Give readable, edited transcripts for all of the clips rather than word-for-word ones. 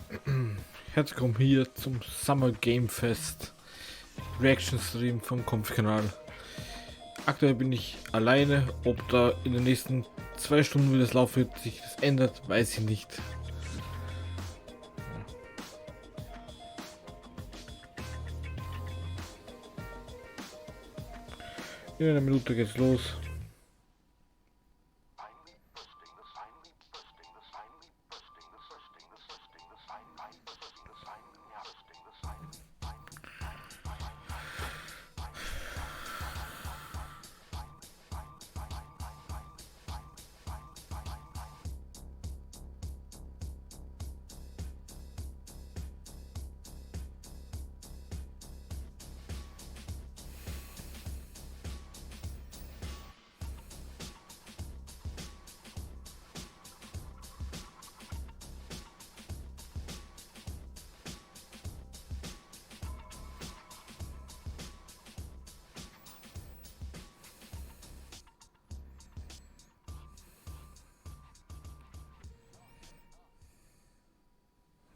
Herzlich willkommen hier zum Summer Game Fest Reaction Stream vom Kampfkanal. Aktuell bin ich alleine, ob da in den nächsten 2 Stunden, wie das laufen wird, sich das ändert, weiß ich nicht. In einer Minute geht's los.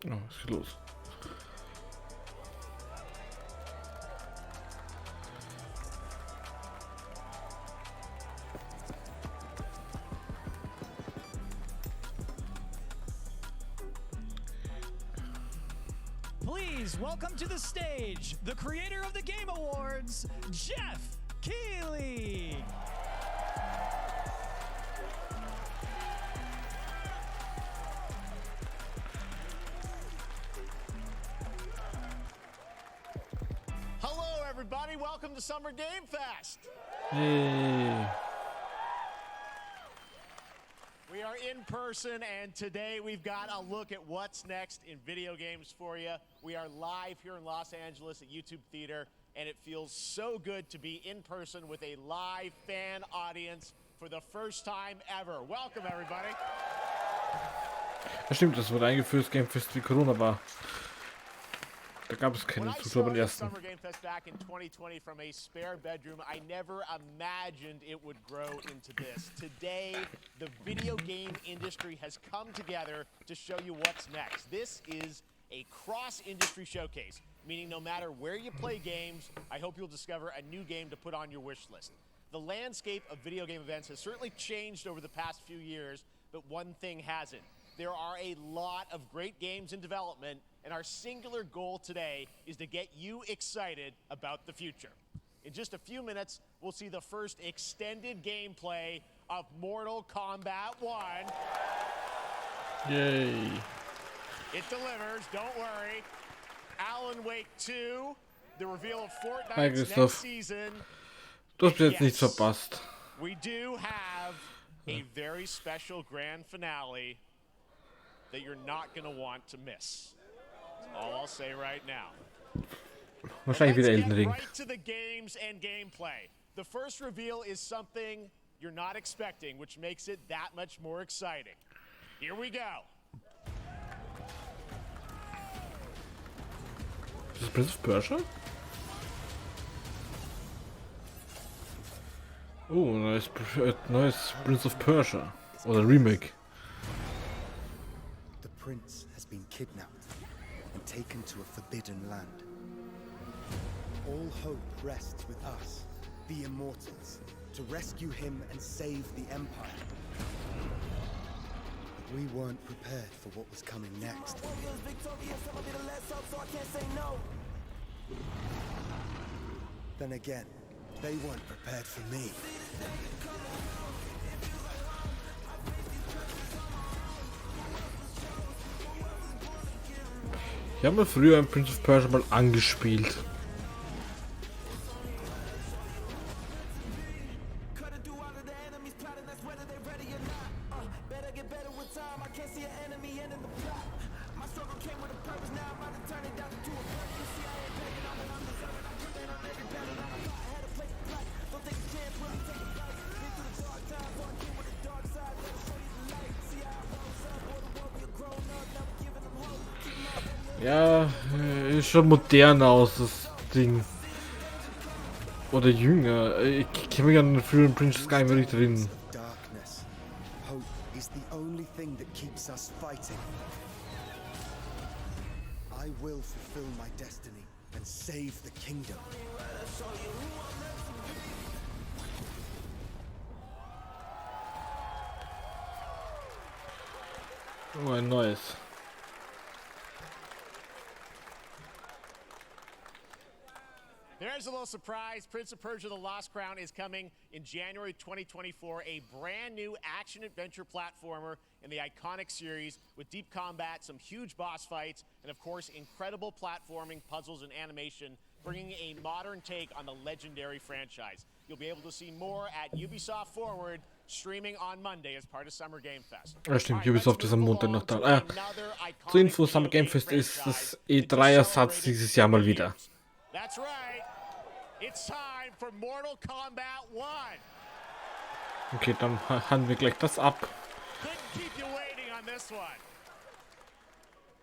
Oh, was ist los? Please welcome to the stage the creator of the Game Awards, Jeff Keighley. Hello, everybody. Welcome to Summer Game Fest. Yay. We are in person, and today we've got a look at what's next in video games for you. We are live here in Los Angeles at YouTube Theater, and it feels so good to be in person with a live fan audience for the first time ever. Welcome, everybody. Ja, stimmt, das wurde eingeführt, das Gamefest wie Corona war. Da gab es keine Zuschauer beim ersten. Summer Game Fest back in 2020 from a spare bedroom, I never imagined it would grow into this. Today, the video game industry has come together to show you what's next. This is a cross-industry showcase, meaning no matter where you play games, I hope you'll discover a new game to put on your wish list. The landscape of video game events has certainly changed over the past few years, but one thing hasn't. There are a lot of great games in development, and our singular goal today is to get you excited about the future. In just a few minutes, we'll see the first extended gameplay of Mortal Kombat 1. Yay. It delivers, don't worry. Alan Wake 2, the reveal of Hi, Fortnite's next Christoph. season. Du hast bis jetzt Yes, nichts verpasst. we do have a very special grand finale that you're not going to want to miss. That's all I'll say right now. Wahrscheinlich Let's wieder get Elden Ring. right to the games and gameplay. The first reveal is something you're not expecting, which makes it that much more exciting. Here we go. Ist das Prince of Persia? Oh, neues Prince of Persia. Oder Remake. The prince has been kidnapped and taken to a forbidden land. All hope rests with us, the Immortals, to rescue him and save the Empire. But we weren't prepared for what was coming next. Then again, they weren't prepared for me. Ich habe mal früher ein Prince of Persia mal angespielt. Ja, ist schon moderner aus, das Ding. Oder jünger. Ich kann mich an den früheren Prince gar nicht mehr richtig erinnern. Darkness. Hope is the only thing that keeps us fighting. I will fulfill my destiny and save the kingdom. Oh, ein neues. There's a little surprise. Prince of Persia: The Lost Crown is coming in January 2024. A brand new action-adventure platformer in the iconic series with deep combat, some huge boss fights, and of course, incredible platforming, puzzles, and animation, bringing a modern take on the legendary franchise. You'll be able to see more at Ubisoft Forward, streaming on Monday as part of Summer Game Fest. Ja, stimmt, All right, let's Ubisoft ist am move Montag noch along to da. another Zur iconic Info, Summer video Game Fest ist franchise das that just E3-Ersatz celebrated dieses Jahr mal 50 wieder. years. That's right. It's time for Mortal Kombat 1. Okay, dann handeln wir gleich das ab. Couldn't keep you waiting on this one.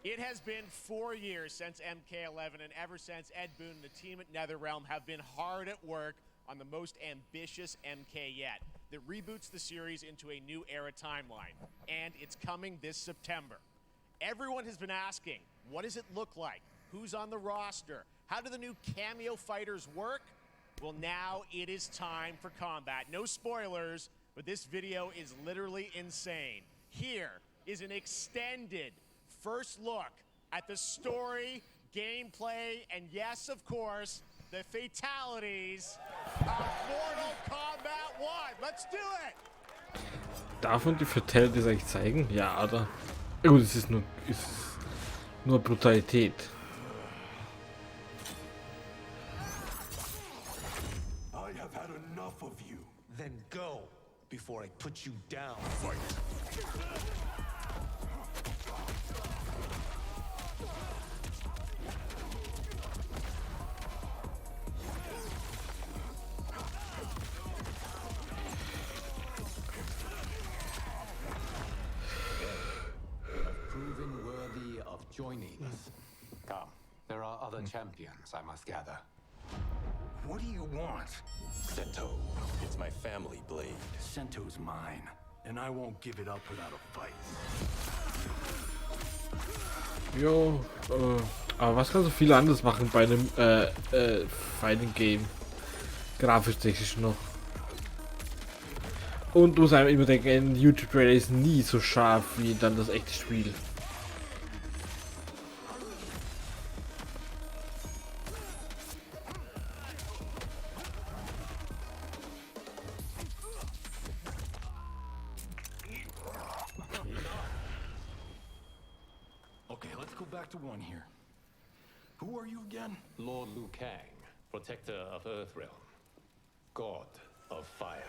It has been 4 years since MK11, and ever since, Ed Boon and the team at NetherRealm have been hard at work on the most ambitious MK yet that reboots the series into a new era timeline. And it's coming this September. Everyone has been asking, what does it look like? Who's on the roster? How do the new cameo fighters work? Well, now it is time for combat. No spoilers, but this video is literally insane. Here is an extended first look at the story, gameplay, and yes, of course, the fatalities of Mortal Kombat 1. Let's do it! Darf man die Fatalities eigentlich zeigen? Ja, oder? Ja, gut, es ist nur Brutalität. I have had enough of you. Then go before I put you down. Fight. Proven worthy of joining us. Come, there are other champions, I must gather. What do you want? Sento, it's my family blade. Sento's mine, and I won't give it up without a fight. Jo, aber was kann so viel anders machen bei einem Fighting Game? Grafisch technisch noch. Und du musst einfach immer denken, ein YouTube-Trailer ist nie so scharf wie dann das echte Spiel. Okay, let's go back to one here. Who are you again? Lord Liu Kang, protector of Earthrealm, god of fire.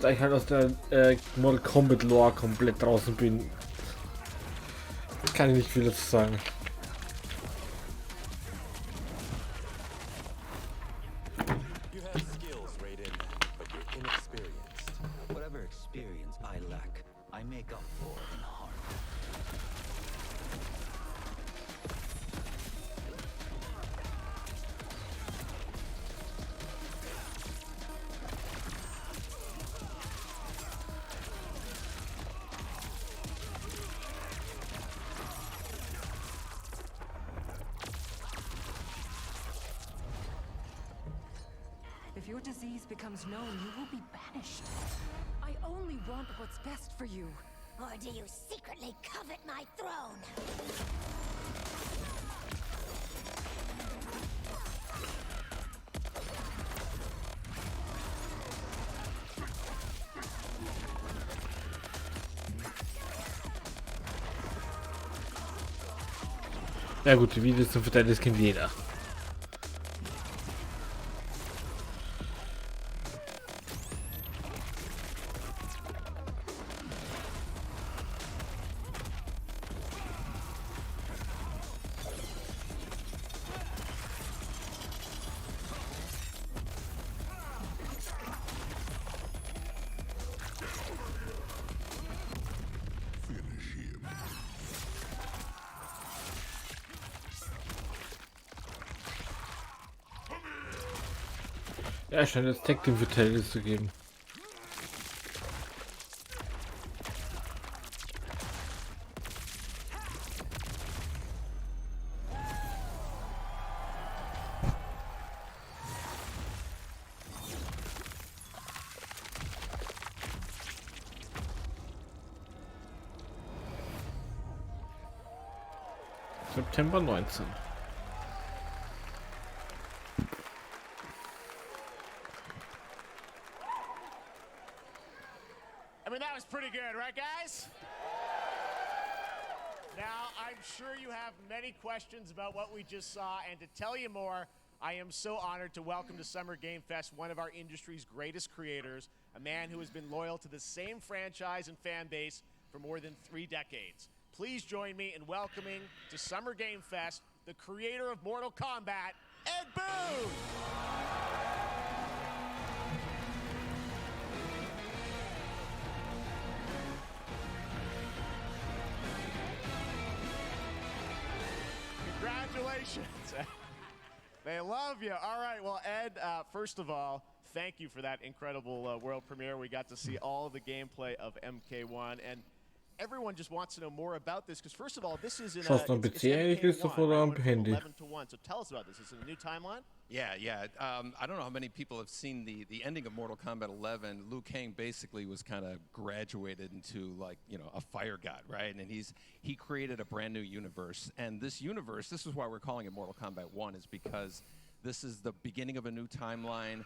Da ich halt aus der Mortal Kombat Lore komplett draußen bin, kann ich nicht viel dazu sagen. You have skills, Raiden, but you're inexperienced. Whatever experience I lack, I make up for in heart. If your disease becomes known, you will be banished. I only want what's best for you. Or do you secretly covet my throne? Ja gut, die Videos zum Verteidigen, das kennt jeder. Finish him. Ja, scheint jetzt Tag Team Fatalities zu geben. September 19. I mean, that was pretty good, right, guys? Now, I'm sure you have many questions about what we just saw, and to tell you more, I am so honored to welcome to Summer Game Fest one of our industry's greatest creators, a man who has been loyal to the same franchise and fan base for more than 3 decades. Please join me in welcoming to Summer Game Fest the creator of Mortal Kombat, Ed Boon! Congratulations. They love you. All right, well, Ed, first of all, thank you for that incredible world premiere. We got to see all of the gameplay of MK1, and everyone just wants to know more about this, because first of all, this is in Schaust du am PC eigentlich, Christopher, oder am Handy? 11 to 1. So tell us about this. Is it a new timeline? Yeah. I don't know how many people have seen the ending of Mortal Kombat 11. Liu Kang basically was kind of graduated into, like, you know, a fire god, right? And he created a brand new universe. And this universe, this is why we're calling it Mortal Kombat 1, is because this is the beginning of a new timeline.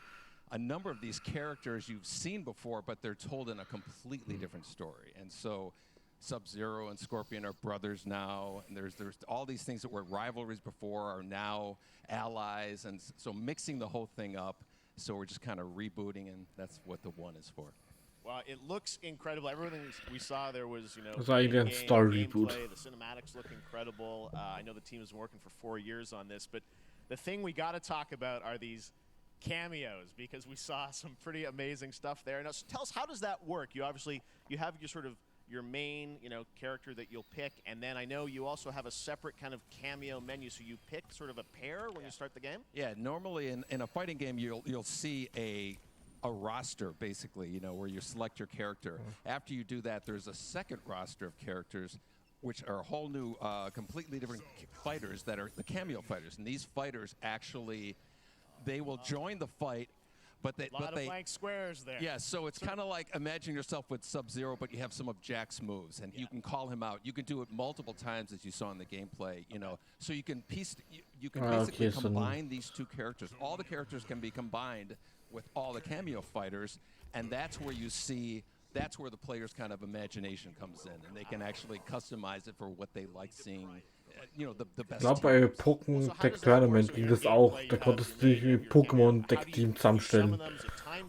A number of these characters you've seen before, but they're told in a completely different story. And so Sub-Zero and Scorpion are brothers now, and there's all these things that were rivalries before are now allies, and so mixing the whole thing up. So we're just kind of rebooting, and that's what the 1 is for. Well, it looks incredible. Everything we saw there was, you know, Das war eigentlich ein Story Reboot. gameplay. The cinematics look incredible. I know the team has been working for 4 years on this, but the thing we got to talk about are these cameos, because we saw some pretty amazing stuff there. Now, so tell us, how does that work? You have your sort of your main, you know, character that you'll pick, and then I know you also have a separate kind of cameo menu, so you pick sort of a pair when you start the game? Yeah, normally in a fighting game you'll see a roster, basically, you know, where you select your character. After you do that, there's a second roster of characters, which are a whole new, completely different fighters that are the cameo fighters. And these fighters actually, they will join the fight, but they... A lot of blank squares there. Yeah, so it's kind of like imagine yourself with Sub-Zero, but you have some of Jack's moves, and you can call him out. You can do it multiple times, as you saw in the gameplay, you know. So you can basically combine these two characters. All the characters can be combined with all the cameo fighters, and that's where you see... That's where the player's kind of imagination comes in, and they can actually customize it for what they like seeing. You know, the best. Ich glaube, bei Pokémon Deck Tournament ging das auch. Da konntest du die Pokémon Deck Team zusammenstellen.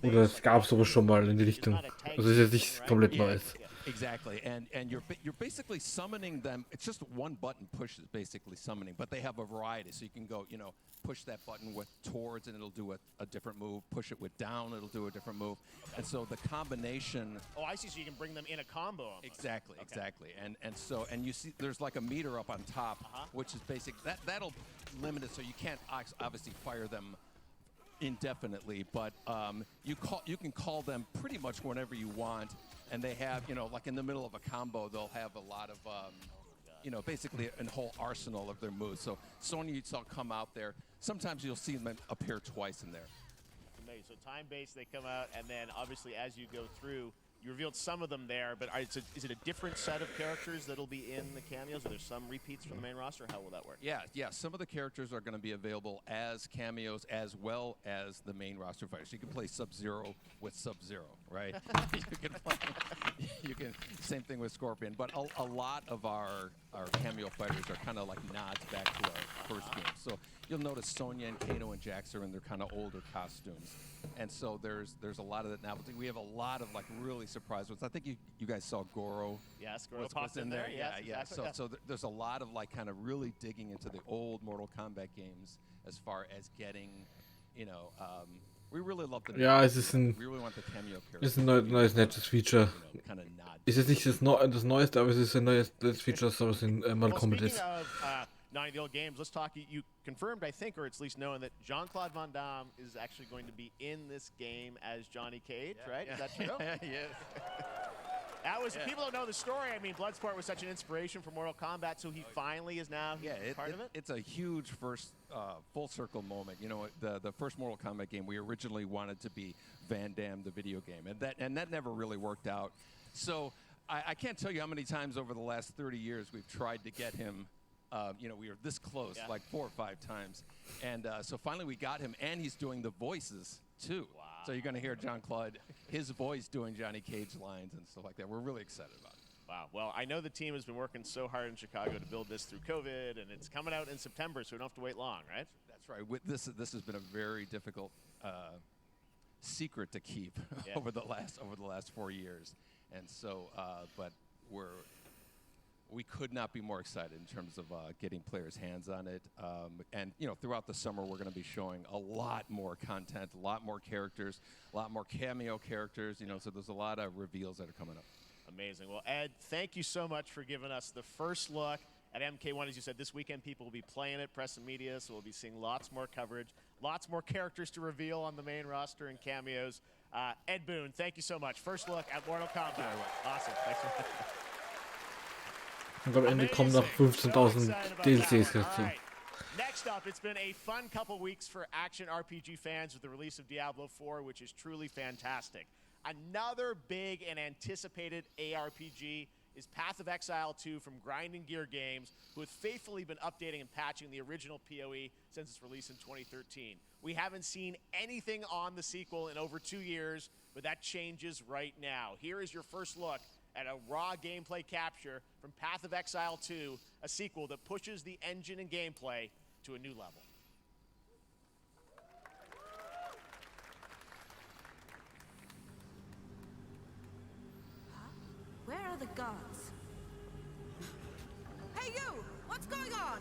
Oder es gab sowas schon mal in die Richtung. Also ist jetzt nichts komplett Neues. Exactly, and you're basically summoning them. It's just one button push is basically summoning, but they have a variety. So you can go, you know, push that button with towards and it'll do a different move. Push it with down, it'll do a different move. And so the combination. Oh, I see. So you can bring them in a combo. Almost. Exactly, exactly. And you see there's like a meter up on top, which is basic. That'll limit it, so you can't obviously fire them indefinitely, but you can call them pretty much whenever you want. And they have, you know, like in the middle of a combo, they'll have a lot of, you know, basically a whole arsenal of their moves. So Sonya, you saw come out there. Sometimes you'll see them appear twice in there. Amazing. So time-based, they come out, and then obviously as you go through, you revealed some of them there, but is it a different set of characters that'll be in the cameos? Are there some repeats from the main roster? How will that work? Yeah. Some of the characters are going to be available as cameos as well as the main roster fighters. You can play Sub-Zero with Sub-Zero, right? you can same thing with Scorpion. But a lot of our cameo fighters are kind of like nods back to our first game. So you'll notice Sonya and Kano and Jax are in their kind of older costumes. And so there's a lot of that now. We have a lot of like really surprise ones. I think you guys saw Goro. Yes, Goro popped in there. Yeah. Exactly. So there's a lot of like kind of really digging into the old Mortal Kombat games as far as getting, you know, we really love the. Ja, es ist ein. We really want the cameo Es ist ein neues nettes Feature. You know, kind of nod. Ist jetzt nicht das Neueste, aber es ist ein neues Feature, so was in Mortal Kombat ist. Nine of the old games. Let's talk. You confirmed, I think, or it's at least known that Jean-Claude Van Damme is actually going to be in this game as Johnny Cage, right? Yeah. Is that true? Yes. That was people don't know the story. I mean, Bloodsport was such an inspiration for Mortal Kombat, so he finally is now part of it. It's a huge first full circle moment. You know, the first Mortal Kombat game we originally wanted to be Van Damme, the video game, and that never really worked out. So I can't tell you how many times over the last 30 years we've tried to get him You know, we were this close like 4 or 5 times. And so finally we got him, and he's doing the voices too. Wow. So you're going to hear Jean-Claude, his voice doing Johnny Cage lines and stuff like that. We're really excited about it. Wow. Well, I know the team has been working so hard in Chicago to build this through COVID, and it's coming out in September, so we don't have to wait long, right? That's right. This has been a very difficult secret to keep over the last 4 years, and so but we could not be more excited in terms of getting players' hands on it. And you know, throughout the summer, we're going to be showing a lot more content, a lot more characters, a lot more cameo characters. You know, so there's a lot of reveals that are coming up. Amazing. Well, Ed, thank you so much for giving us the first look at MK1. As you said, this weekend people will be playing it, press and media, so we'll be seeing lots more coverage, lots more characters to reveal on the main roster and cameos. Ed Boon, thank you so much. First look at Mortal Kombat. Awesome. Thanks for Und am Ende kommen noch 15.000 DLCs dazu. Right. Next up, it's been a fun couple weeks for action RPG fans with the release of Diablo 4, which is truly fantastic. Another big and anticipated ARPG is Path of Exile 2 from Grinding Gear Games, who have faithfully been updating and patching the original PoE since its release in 2013. We haven't seen anything on the sequel in over 2 years, but that changes right now. Here is your first look at a raw gameplay capture from Path of Exile 2, a sequel that pushes the engine and gameplay to a new level. Where are the gods? Hey you! What's going on?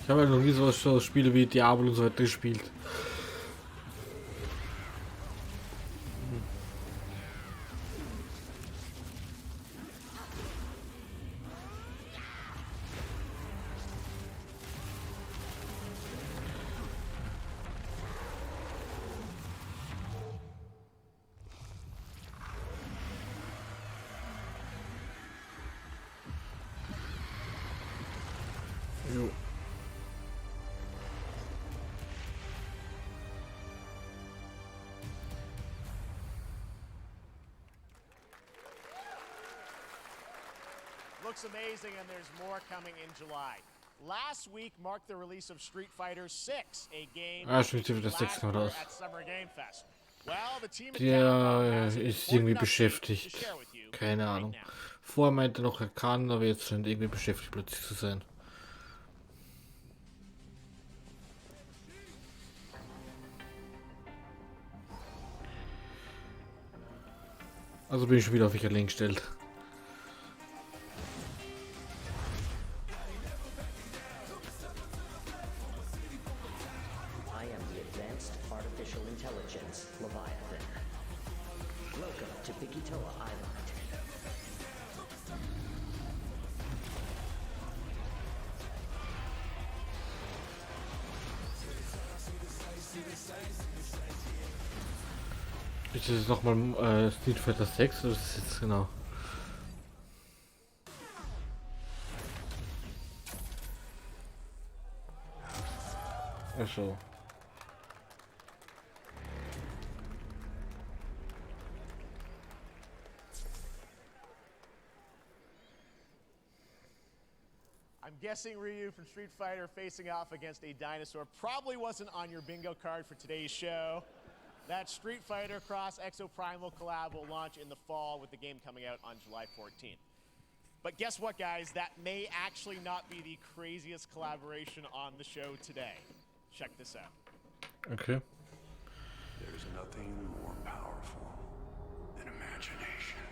Ich habe halt noch nie so Spiele wie Diablo und so weiter gespielt. Jo. Looks amazing, and there's more coming in July. Last week marked the release of Street Fighter 6, a game Street Fighter 6 last kam year raus. at Summer Game Fest. Well, the team at Der Capcom has an ist irgendwie important update to beschäftigt. share with you Keine right Ahnung. now. Vorher meinte er noch, er kann, aber jetzt scheint irgendwie beschäftigt plötzlich zu sein. Also bin ich schon wieder auf mich allein gestellt. I am the Advanced Artificial Intelligence, Leviathan. Welcome to Bikitoa Island. Ist das jetzt nochmal Street Fighter 6 oder ist das jetzt genau? Ach so. I'm guessing Ryu from Street Fighter facing off against a dinosaur probably wasn't on your bingo card for today's show. That Street Fighter Cross Exoprimal collab will launch in the fall, with the game coming out on July 14th. But guess what, guys? That may actually not be the craziest collaboration on the show today. Check this out. Okay. There's nothing more powerful than imagination.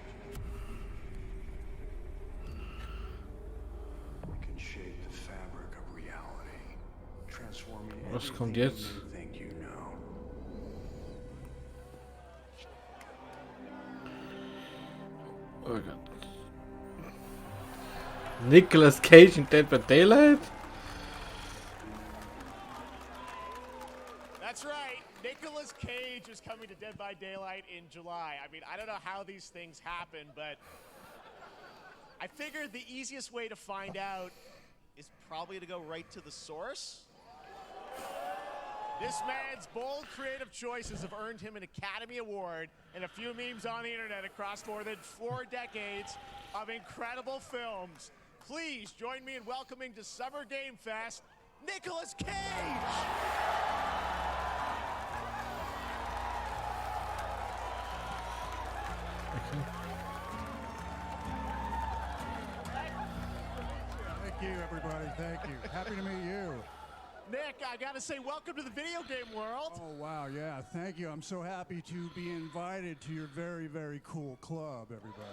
It can shape the fabric of reality, transforming Was kommt everything jetzt? you think you know. Oh Gott. Nicolas Cage in Dead by Daylight? That's right. Nicolas Cage is coming to Dead by Daylight in July. I mean, I don't know how these things happen, but I figured the easiest way to find out is probably to go right to the source. This man's bold creative choices have earned him an Academy Award and a few memes on the internet across more than 4 decades of incredible films. Please join me in welcoming to Summer Game Fest, Nicolas Cage! Thank you, everybody. Thank you. Happy to meet you. Nick, I gotta say, welcome to the video game world. Oh, wow. Yeah, thank you. I'm so happy to be invited to your very, very cool club, everybody.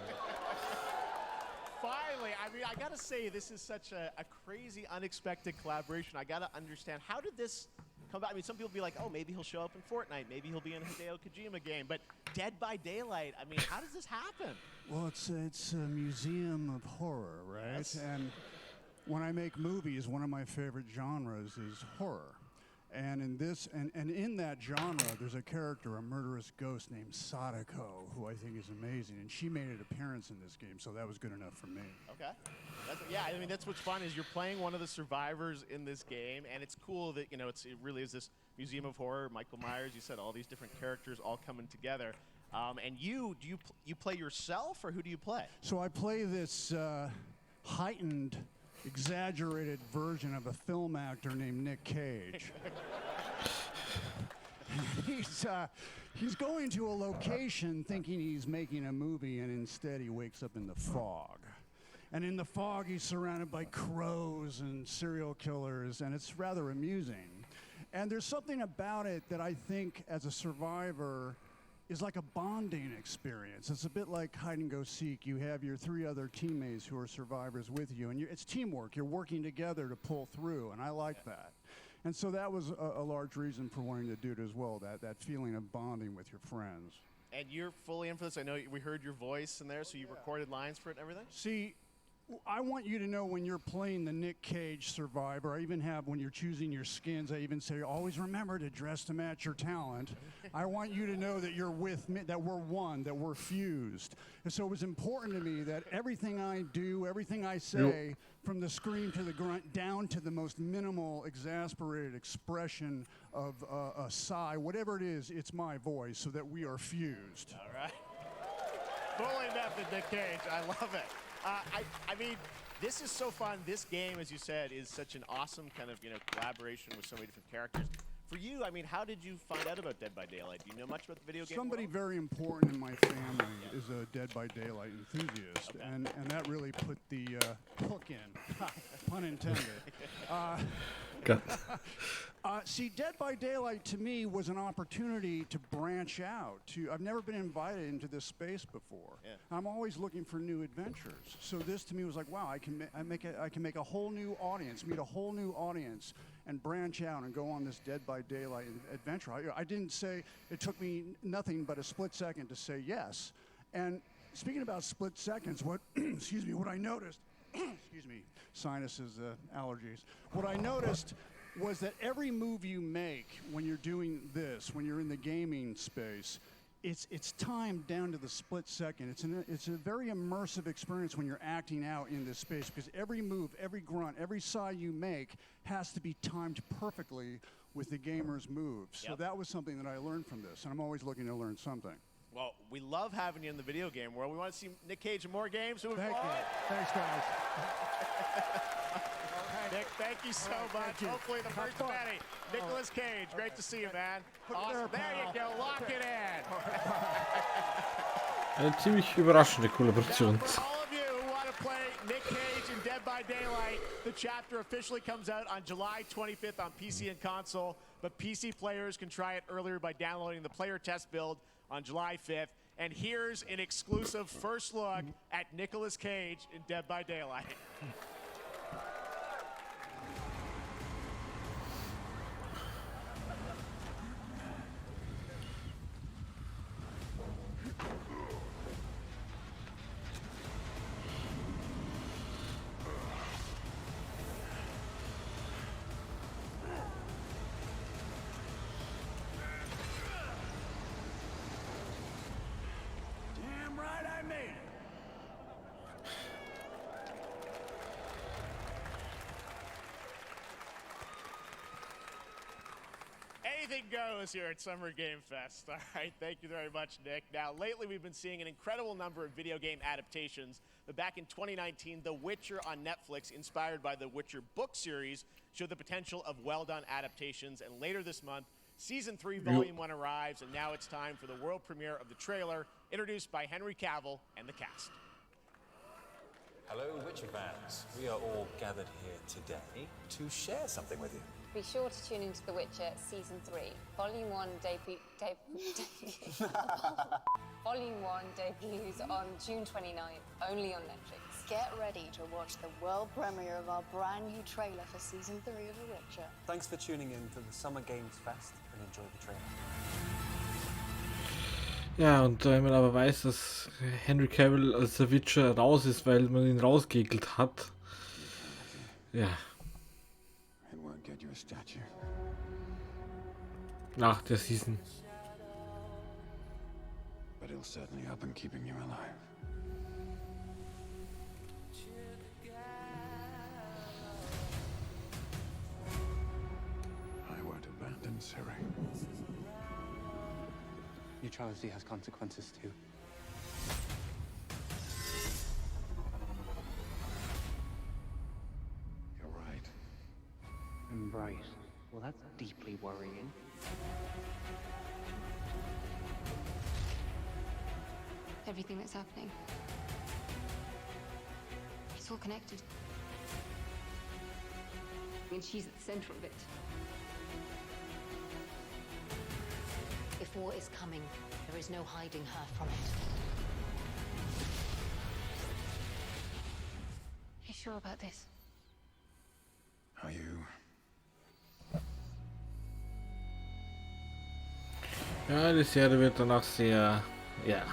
Finally, I mean, I gotta say, this is such a crazy, unexpected collaboration. I gotta understand, how did this come about? I mean, some people be like, oh, maybe he'll show up in Fortnite, maybe he'll be in a Hideo Kojima game, but Dead by Daylight, I mean, how does this happen? Well, it's a museum of horror, right? Yes. And when I make movies, one of my favorite genres is horror. And in this, and in that genre, there's a character, a murderous ghost named Sadako, who I think is amazing. And she made an appearance in this game, so that was good enough for me. Okay. Yeah, I mean, that's what's fun is you're playing one of the survivors in this game, and it's cool that, you know, it really is this museum of horror. Michael Myers, you said all these different characters all coming together. And you play yourself, or who do you play? So I play this heightened, exaggerated version of a film actor named Nick Cage. He's going to a location thinking he's making a movie, and instead he wakes up in the fog. And in the fog, he's surrounded by crows and serial killers, and it's rather amusing. And there's something about it that I think, as a survivor, is like a bonding experience. It's a bit like hide and go seek. You have your 3 other teammates who are survivors with you, and it's teamwork. You're working together to pull through, and I like that. And so that was a large reason for wanting to do it as well, that feeling of bonding with your friends. And you're fully in for this. I know we heard your voice in there, so you recorded lines for it and everything? See, I want you to know when you're playing the Nick Cage survivor, I even have, when you're choosing your skins, I even say, always remember to dress to match your talent. I want you to know that you're with me, that we're one, that we're fused. And so it was important to me that everything I do, everything I say, from the scream to the grunt, down to the most minimal, exasperated expression of a sigh, whatever it is, it's my voice, so that we are fused. All right. Fully method, Nick Cage. I love it. I mean, this is so fun. This game, as you said, is such an awesome kind of, collaboration with so many different characters. For you, I mean, how did you find out about Dead by Daylight? Do you know much about the video game Somebody world? very important in my family is a Dead by Daylight enthusiast, and that really put the hook in, pun intended. See, Dead by Daylight to me was an opportunity to branch out. I've never been invited into this space before. Yeah. I'm always looking for new adventures. So this to me was like, wow, I can make a whole new audience, meet a whole new audience, and branch out and go on this Dead by Daylight adventure. I didn't say, it took me nothing but a split second to say yes. And speaking about split seconds, what I noticed, excuse me, sinuses, allergies. What I noticed was that every move you make when you're doing this, when you're in the gaming space, it's timed down to the split second. It's a very immersive experience when you're acting out in this space, because every move, every grunt, every sigh you make has to be timed perfectly with the gamer's moves. So that was something that I learned from this, and I'm always looking to learn something. Well, we love having you in the video game world. We want to see Nick Cage in more games. Thank you. Thanks, guys. Nick, thank you so much. Hopefully the first of many. Nicolas Cage, great to see you, man. Awesome. There you go. Lock it in. Eine ziemlich überraschende Kollaboration. For all of you who want to play Nick Cage in Dead by Daylight, the chapter officially comes out on July 25th on PC and console, but PC players can try it earlier by downloading the player test build on July 5th. And here's an exclusive first look at Nicolas Cage in Dead by Daylight. Anything goes here at Summer Game Fest. All right, thank you very much, Nick. Now, lately we've been seeing an incredible number of video game adaptations. But back in 2019, The Witcher on Netflix, inspired by the Witcher book series, showed the potential of well-done adaptations. And later this month, Season 3, Volume 1 arrives, and now it's time for the world premiere of the trailer, introduced by Henry Cavill and the cast. Hello, Witcher fans. We are all gathered here today to share something with you. Be sure to tune into The Witcher Season 3. Volume 1 Volume 1 debuts on June 29th, only on Netflix. Get ready to watch the world premiere of our brand new trailer for Season 3 of The Witcher. Thanks for tuning in to the Summer Games Fest and enjoy the trailer. Ja, und wenn man aber weiß, dass Henry Cavill als der Witcher raus ist, weil man ihn rausgeekelt hat. Ja. Nach der Season. But he'll certainly help in keeping you alive. I won't abandon Ciri. Neutrality has consequences too. You're right. Embrace. Well, that's deeply worrying. Everything that's happening. It's all connected. And she's at the center of it. If war is coming, there is no hiding her from it. You sure about this? Are you? Ja, die Serie wird danach sehr, ja.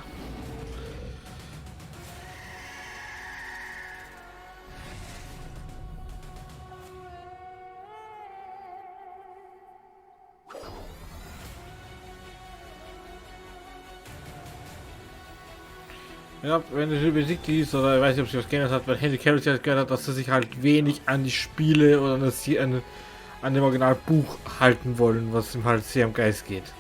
Ja, wenn es übersichtlich ist, oder ich weiß nicht, ob sich was geändert hat, weil Henry Cavill gehört hat, dass er sich halt wenig an die Spiele oder an dem Originalbuch halten wollen, was ihm halt sehr am Geist geht.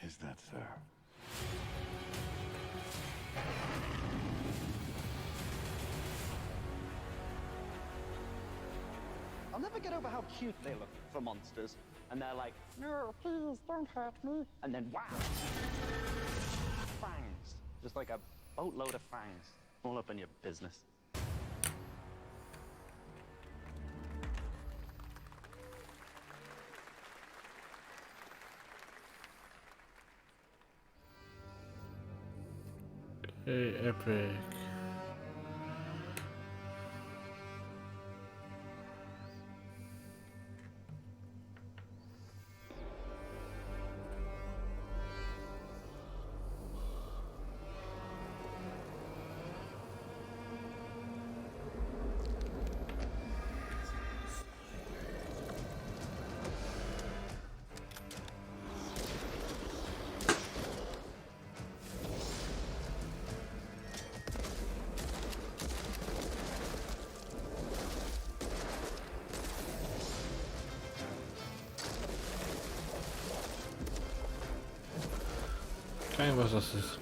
Is that so? I'll never get over how cute they look for monsters. And they're like, no, please don't hurt me. And then wow! Fangs. Just like a boatload of fangs. All up in your business. Hey, epic. Keine was das ist.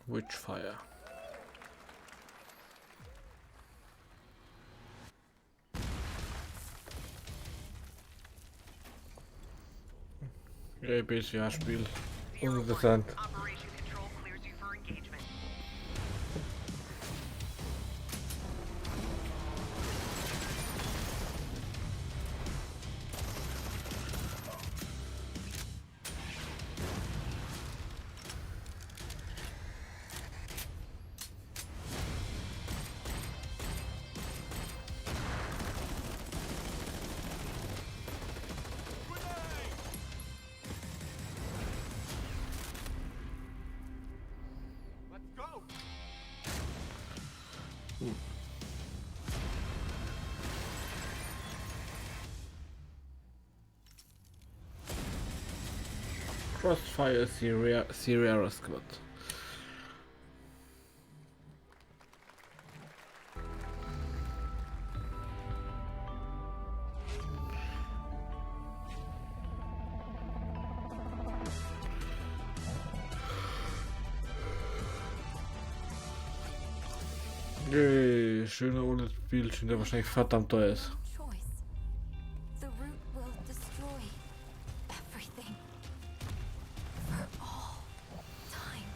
Witchfire. Ja, BSVR-Spiel. Uninteressant. Crossfire Sierra Squad. Schöner OLED-Bildschirm, der wahrscheinlich verdammt teuer ist. The root will destroy everything. For all time.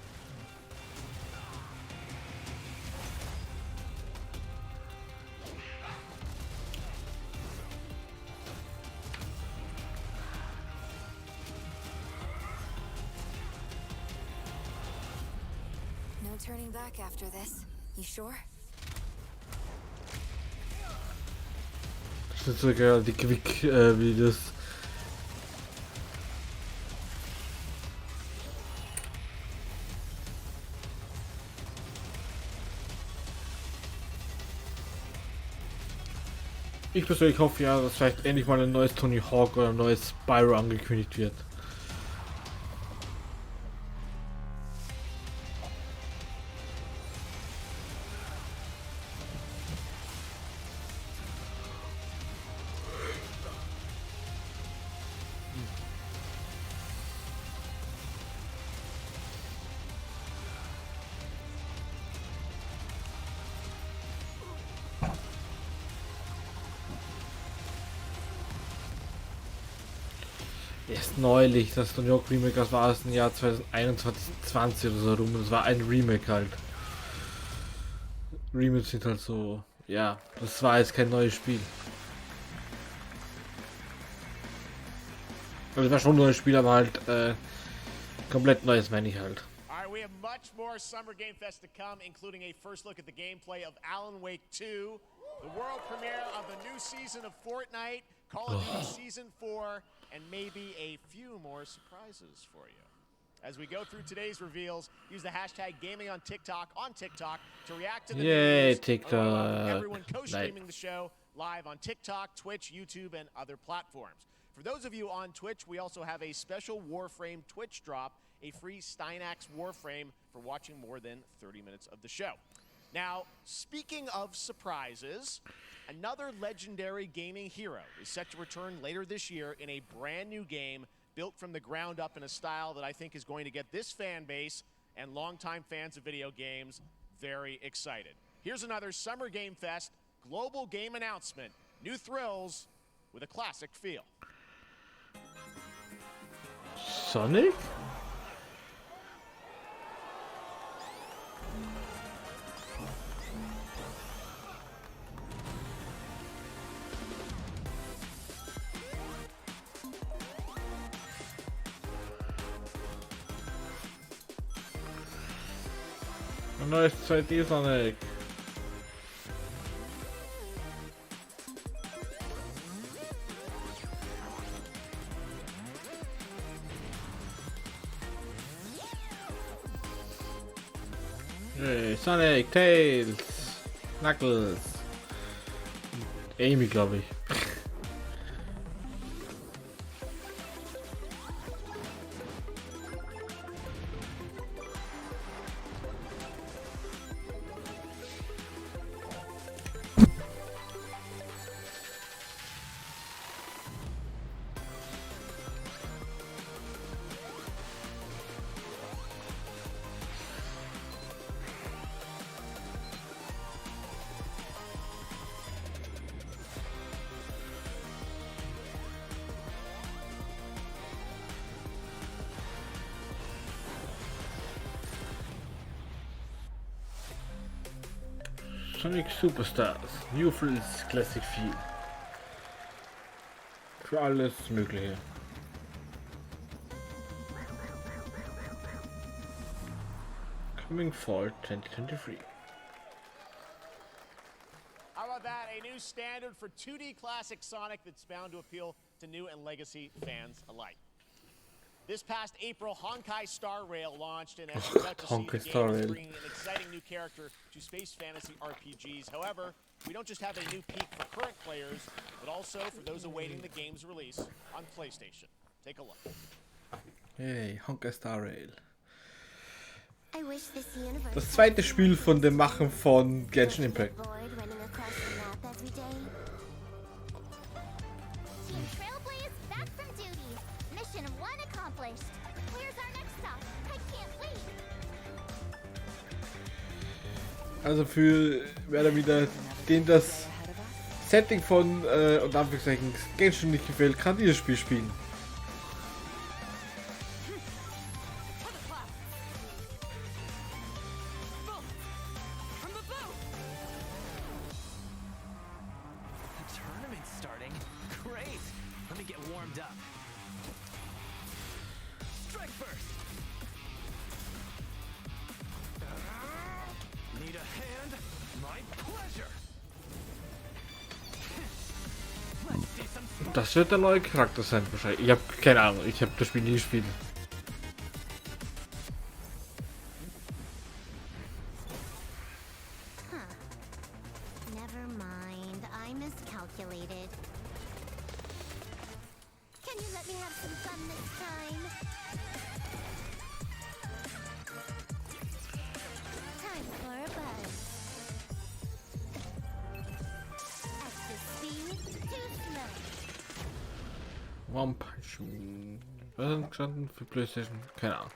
No turning back after this. You sure? Das sind sogar die Quick-Videos. Ich persönlich hoffe ja, dass vielleicht endlich mal ein neues Tony Hawk oder ein neues Spyro angekündigt wird. Erst neulich, das Tony Hawk Remake, das war es im Jahr 2021, 20 oder so rum. Das war ein Remake halt. Remakes sind halt so, ja, das war jetzt kein neues Spiel. Also es war schon ein neues Spiel, aber halt komplett neues, meine ich halt. All right, we have much more Summer Game Fest to come, including a first look at the gameplay of Alan Wake 2, the world premiere of the new season of Fortnite, Call of Duty Season 4, and maybe a few more surprises for you. As we go through today's reveals, use the hashtag gaming on TikTok to react to the news. TikTok. Everyone co-streaming the show live on TikTok, Twitch, YouTube, and other platforms. For those of you on Twitch, we also have a special Warframe Twitch drop, a free Steinax Warframe for watching more than 30 minutes of the show. Now, speaking of surprises, another legendary gaming hero is set to return later this year in a brand new game built from the ground up in a style that I think is going to get this fan base and longtime fans of video games very excited. Here's another Summer Game Fest global game announcement. New thrills with a classic feel. Sonic? Ein neues 2D Sonic. Hey, Sonic, Tails, Knuckles, Amy, glaube ich. Sonic Superstars, New Frills Classic Feel. Für alles Mögliche. Coming Fall 2023. How about that? A new standard for 2D classic Sonic that's bound to appeal to new and legacy fans alike. This past April, Honkai Star Rail launched, and as you're about to see, the Honkai game Star is Rail. bringing an exciting new character to space fantasy RPGs. However, we don't just have a new peak for current players, but also for those awaiting the game's release on PlayStation. Take a look. Hey, Honkai Star Rail. I wish this universe Das zweite Spiel von dem Machen von Genshin Impact. bored running across the map every day. Team Trailblaze back from duty. Mission 1 accomplished. Where's our next stop? I can't wait. Also für wer da wieder den das Setting von und Anführungszeichen Genshin nicht gefällt, kann dieses Spiel spielen. Das wird der neue Charakter sein wahrscheinlich. Ich habe keine Ahnung, ich habe das Spiel nie gespielt. Never mind, I miscalculated. Can you let me have some fun this time? Time for a buzz. Extra speed, too slow. One Punch Man. Was ist gestanden für PlayStation? Keine Ahnung.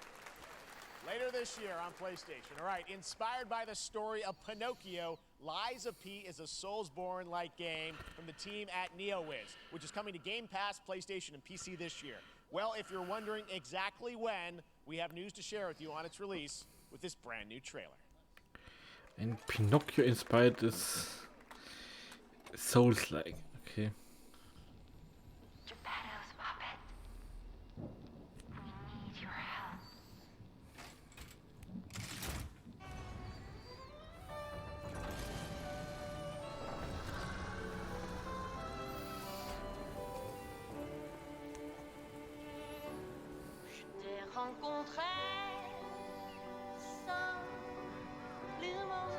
Later this year on PlayStation. All right, inspired by the story of Pinocchio, Lies of P is a Soulsborne-like game from the team at NeoWiz, which is coming to Game Pass, PlayStation, and PC this year. Well, if you're wondering exactly when, we have news to share with you on its release with this brand new trailer. Ein Pinocchio inspired is Souls-like. Okay. Rencontré simplement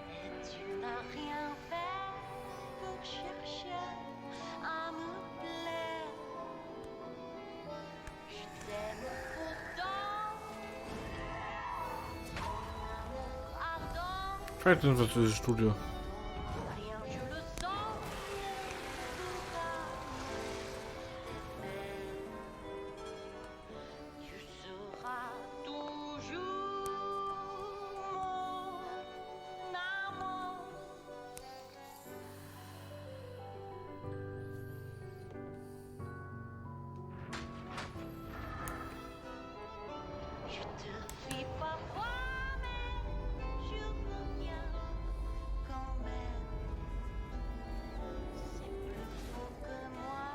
et tu n'as rien fait pour chercher à me plaire. Je t'aime pourtant, ton amour ardent. Vielleicht ist das dieses Studio. Rien, je le sens. Tu seras toujours mon amour. Je te fuis parfois, mais je reviens quand même. C'est plus fort que moi.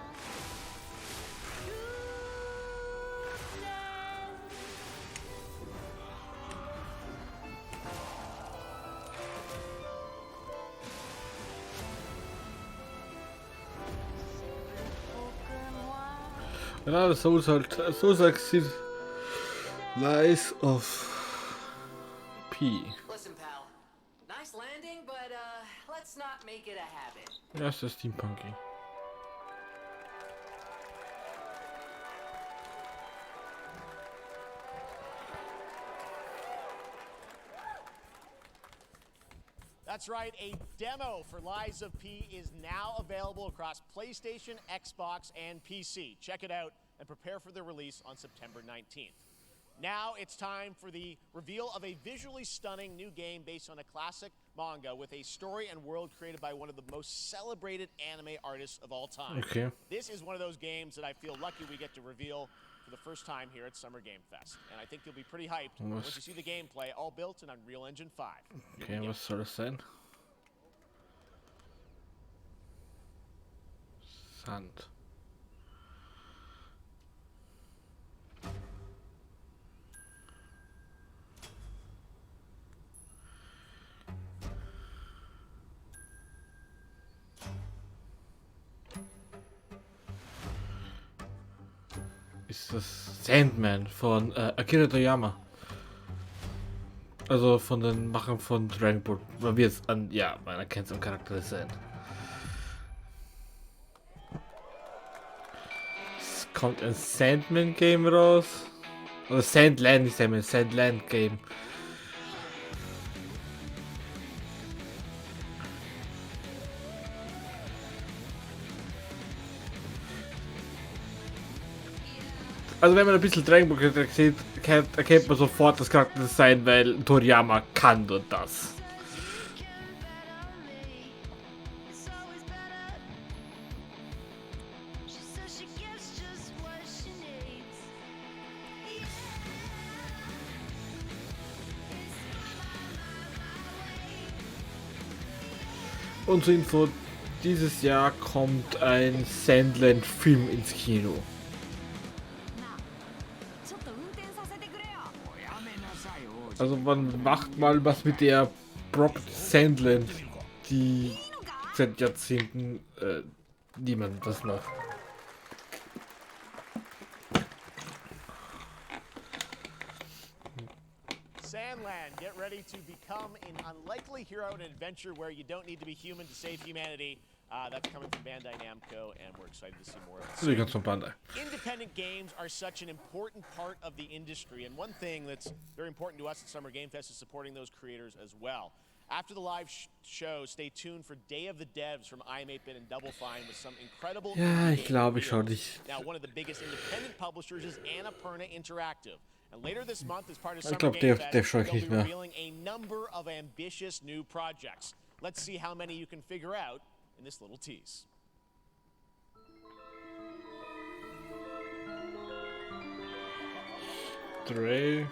Ja, Souls halt. Souls sieht Lies of P. Listen, pal. Nice landing, but let's not make it a habit. Ja, ist das Steampunky. That's right, a demo for Lies of P is now available across PlayStation, Xbox, and PC. Check it out and prepare for the release on September 19th. Now it's time for the reveal of a visually stunning new game based on a classic manga with a story and world created by one of the most celebrated anime artists of all time. Okay. This is one of those games that I feel lucky we get to reveal for the first time here at Summer Game Fest. And I think you'll be pretty hyped once you see the gameplay, all built in Unreal Engine 5. Okay, was soll das sein? Sand. ist das Sandman von Akira Toriyama. Also von den Machern von Dragon Ball. Man wird es an, ja, man erkennt es am Charakterdesign. Es kommt ein Sandman Game raus. Oder Sandland, nicht Sandman, Sandland Game. Also wenn man ein bisschen Dragon Ball sieht, erkennt man sofort das Charakterdesign, weil Toriyama kann nur das. Und zur Info, dieses Jahr kommt ein Sandland-Film ins Kino. Also man macht mal was mit der Property Sandland, die seit Jahrzehnten niemand das macht. Sandland, get ready to become an unlikely hero in an adventure where you don't need to be human to save humanity. That's coming from Bandai Namco, and we're excited to see more of it. Independent games are such an important part of the industry, and one thing that's very important to us at Summer Game Fest is supporting those creators as well. After the live show, stay tuned for Day of the Devs from IM8-Bit and Double Fine with some incredible Ja, ich glaube, ich schaue dich. Now, one of the biggest independent publishers is Annapurna Interactive. And later this month, as part of Summer Game Fest, they'll be revealing a number of ambitious new projects. Let's see how many you can figure out in this little tease. Dre.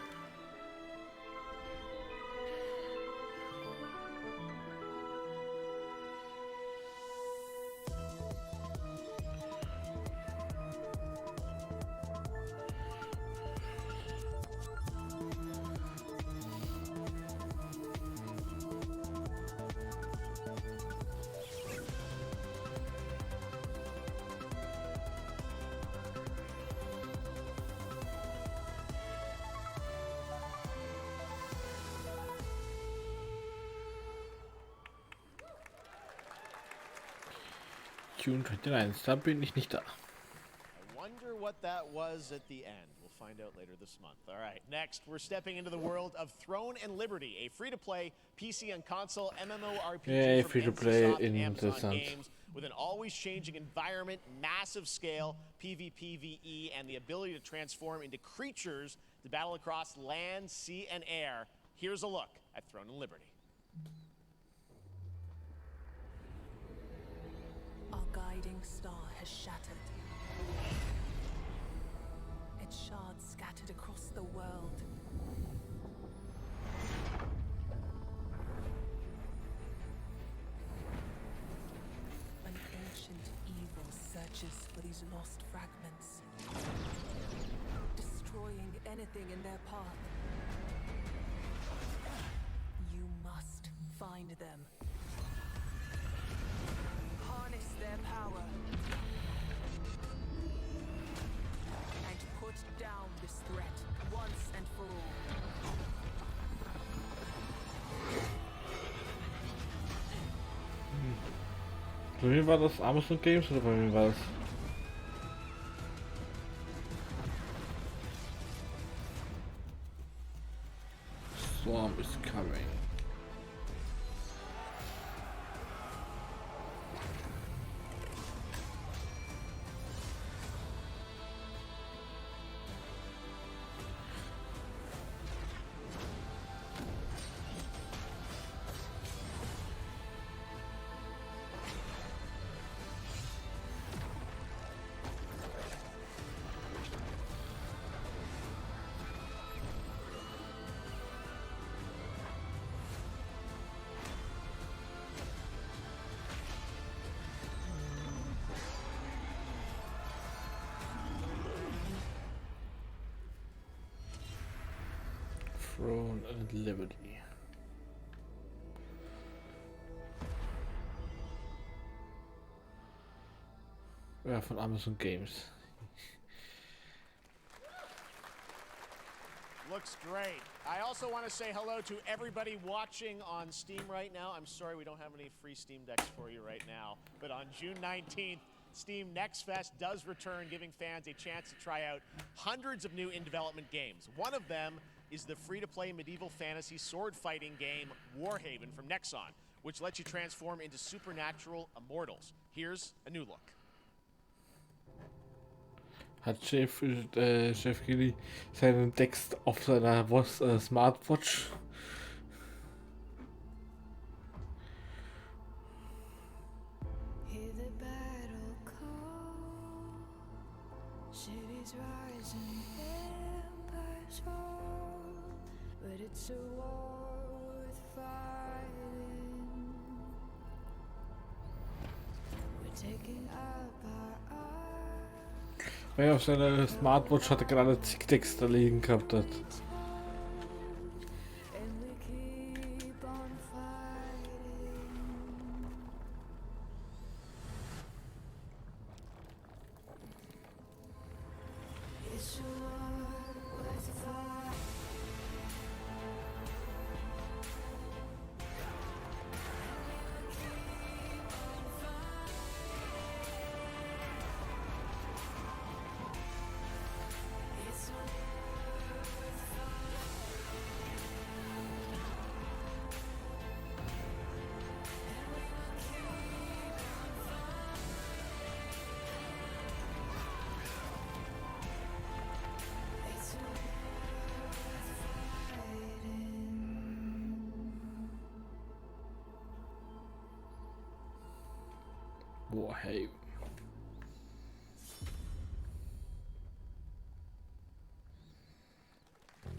June 29, da bin ich nicht da. I wonder what that was at the end. We'll find out later this month. All right, next we're stepping into the world of Throne and Liberty, a free-to-play PC and console MMORPG from NCSoft and Amazon Games with an always-changing environment, massive scale, PvPvE, and the ability to transform into creatures to battle across land, sea, and air. Here's a look at Throne and Liberty. Our guiding star has shattered. Its shards scattered across the world. An ancient evil searches for these lost fragments, destroying anything in their path. You must find them. Harness their power and put down this threat once and for all. Bei mir war das Amazon Games oder bei mir war das? Storm is coming. Throne and Liberty. Ja, von Amazon Games. looks great. I also want to say hello to everybody watching on Steam right now. I'm sorry we don't have any free Steam Decks for you right now, but on June 19th, Steam Next Fest does return, giving fans a chance to try out hundreds of new in-development games. One of them is the free-to-play medieval fantasy sword-fighting game Warhaven from Nexon, which lets you transform into supernatural immortals. Here's a new look. Hat Chef Gilly seinen Text auf seiner Smartwatch? Cities rising, empires fall, but it's a war worth fighting. We're taking up our arms. Weil auf seiner Smartwatch hat er gerade zig Texte liegen gehabt hat. Boah, hey.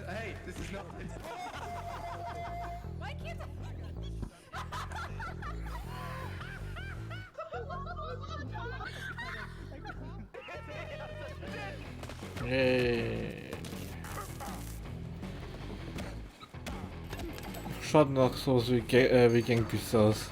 Hey, this is not. Why can't Schaut noch so wie Gangbiss aus.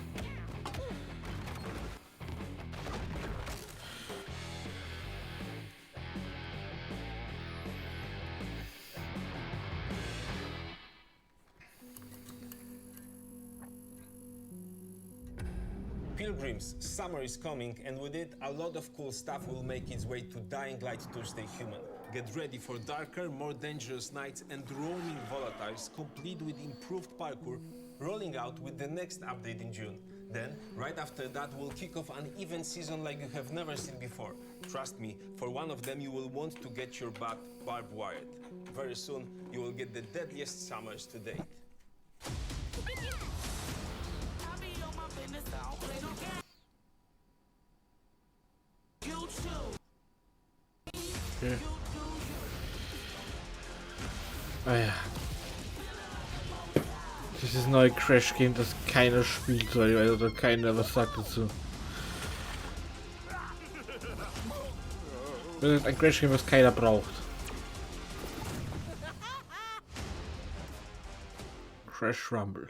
Pilgrims, summer is coming, and with it, a lot of cool stuff will make its way to Dying Light Thursday Human. Get ready for darker, more dangerous nights and roaming volatiles, complete with improved parkour, rolling out with the next update in June. Then, right after that, we'll kick off an event season like you have never seen before. Trust me, for one of them you will want to get your butt barbed wired. Very soon, you will get the deadliest summers to date. Okay. Ah ja. Dieses neue Crash-Game, das keiner spielt, oder keiner was sagt dazu. Das ist ein Crash-Game, was keiner braucht. Crash Rumble.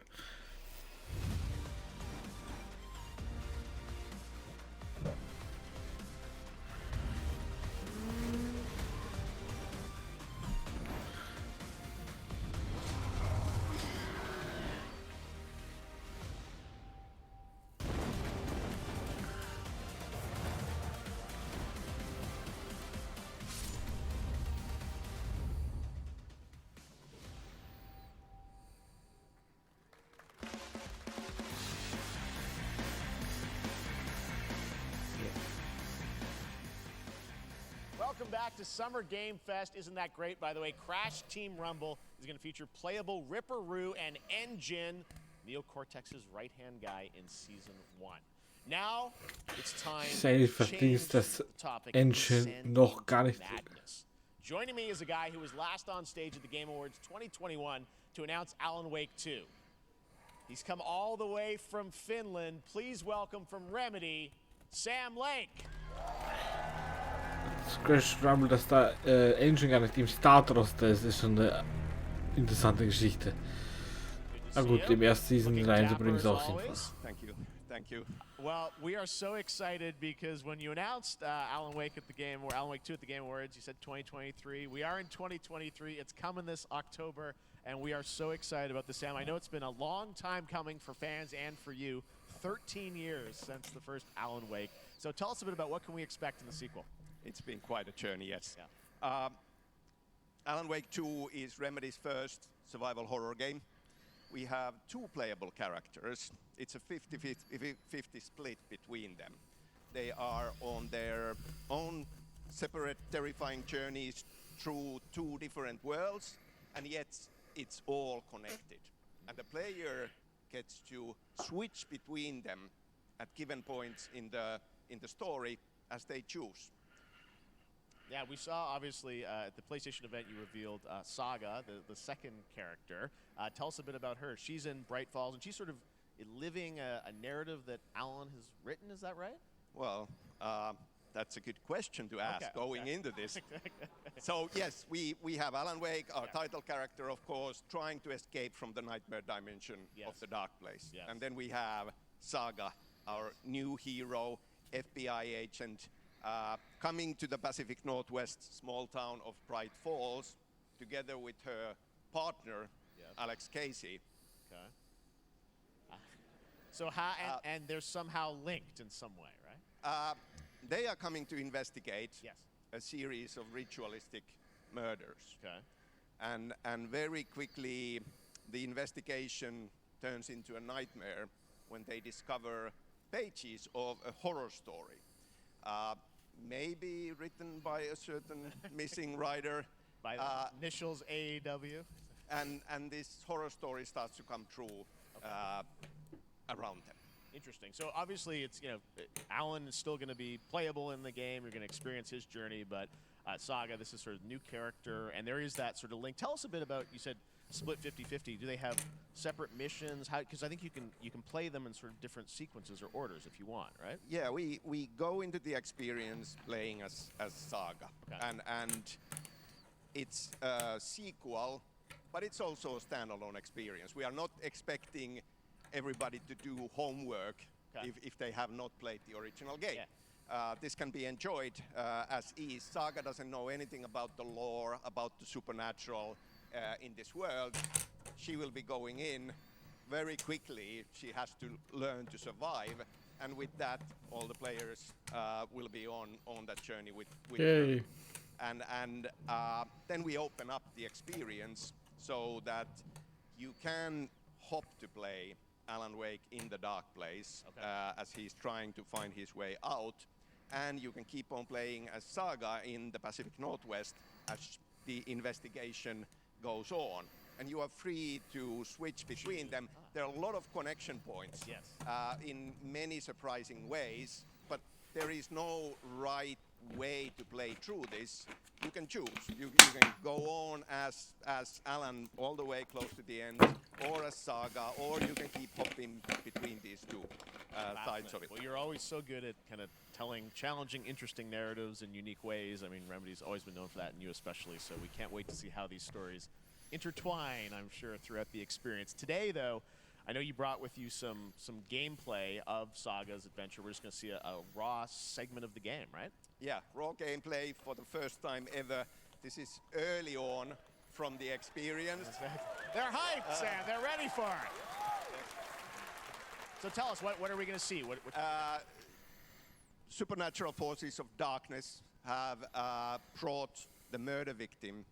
Welcome back to Summer Game Fest. Isn't that great, by the way? Crash Team Rumble is going to feature playable Ripperoo and Engine, Neo Cortex's right-hand guy in Season 1. Now, it's time to change the topic and descend into madness. Joining me is a guy who was last on stage at the Game Awards 2021 to announce Alan Wake 2. He's come all the way from Finland. Please welcome from Remedy, Sam Lake. Crash Rumble, dass da Engine gar nicht im Startroster ist schon eine interessante Geschichte. Na gut, im ersten Season reinzubringen ist auch sinnvoll. Thank you. Thank you. Well, we are so excited because when you announced Alan Wake at the Game, or Alan Wake 2 at the Game Awards, you said 2023. We are in 2023. It's coming this October, and we are so excited about this, Sam. I know it's been a long time coming for fans and for you. 13 years since the first Alan Wake. So tell us a bit about what can we expect in the sequel. It's been quite a journey, yes. Yeah. Alan Wake 2 is Remedy's first survival horror game. We have 2 playable characters. It's a 50-50 split between them. They are on their own separate terrifying journeys through 2 different worlds, and yet it's all connected. And the player gets to switch between them at given points in the story as they choose. Yeah, we saw, obviously, at the PlayStation event, you revealed Saga, the second character. Tell us a bit about her. She's in Bright Falls, and she's sort of living a narrative that Alan has written. Is that right? Well, that's a good question to ask going into this. So, yes, we have Alan Wake, our title character, of course, trying to escape from the nightmare dimension of the Dark Place. Yes. And then we have Saga, our new hero, FBI agent, coming to the Pacific Northwest small town of Bright Falls, together with her partner, Alex Casey. Okay. So how, and they're somehow linked in some way, right? They are coming to investigate a series of ritualistic murders. Okay. And very quickly, the investigation turns into a nightmare when they discover pages of a horror story. Maybe written by a certain missing writer. By the initials AEW. And this horror story starts to come true around them. Interesting. So obviously, it's, you know, Alan is still going to be playable in the game. You're going to experience his journey, but Saga, this is sort of new character, and there is that sort of link. Tell us a bit about, you said split 50-50. Do they have separate missions? How? Because I think you can play them in sort of different sequences or orders if you want, right? Yeah, we go into the experience playing as Saga, and it's a sequel, but it's also a standalone experience. We are not expecting everybody to do homework if they have not played the original game. This can be enjoyed as is. Saga doesn't know anything about the lore, about the supernatural in this world. She will be going in very quickly. She has to learn to survive, and with that, all the players will be on that journey with her. And then we open up the experience so that you can hop to play Alan Wake in the Dark Place as he's trying to find his way out, and you can keep on playing as Saga in the Pacific Northwest as the investigation goes on, and you are free to switch between them. There are a lot of connection points in many surprising ways, but there is no right way to play through this. You can choose. You can go on as Alan all the way close to the end, or as Saga, or you can keep hopping between these two sides of it. Well, you're always so good at kind of telling challenging, interesting narratives in unique ways. I mean, Remedy's always been known for that, and you especially, so we can't wait to see how these stories intertwine, I'm sure, throughout the experience. Today, though, I know you brought with you some gameplay of Saga's adventure. We're just going to see a raw segment of the game, right? Yeah, raw gameplay for the first time ever. This is early on from the experience. They're hyped, Sam. They're ready for it. So tell us, what are we going to see? What supernatural forces of darkness have brought the murder victim,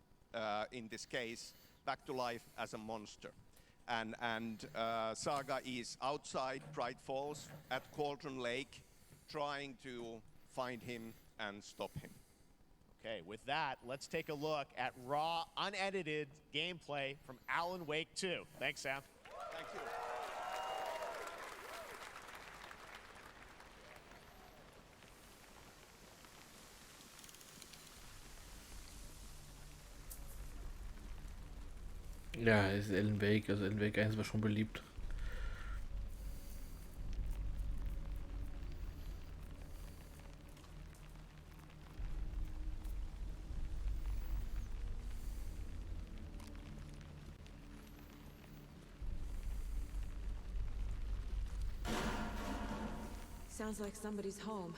in this case, back to life as a monster. And Saga is outside Bright Falls at Cauldron Lake, trying to find him and stop him. Okay, with that, let's take a look at raw, unedited gameplay from Alan Wake 2. Thanks, Sam. Thank you. Ja, ist Alan Wake. Also Alan Wake 1 war schon beliebt. Sounds like somebody's home.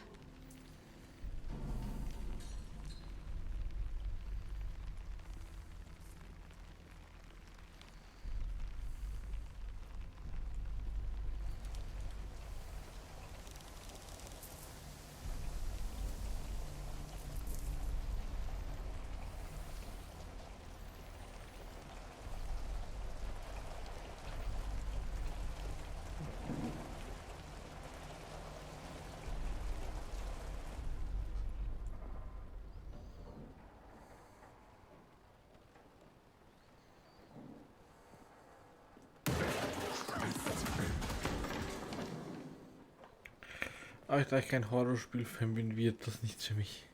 Aber da ich kein Horrorspiel-Fan bin, wird das nichts für mich.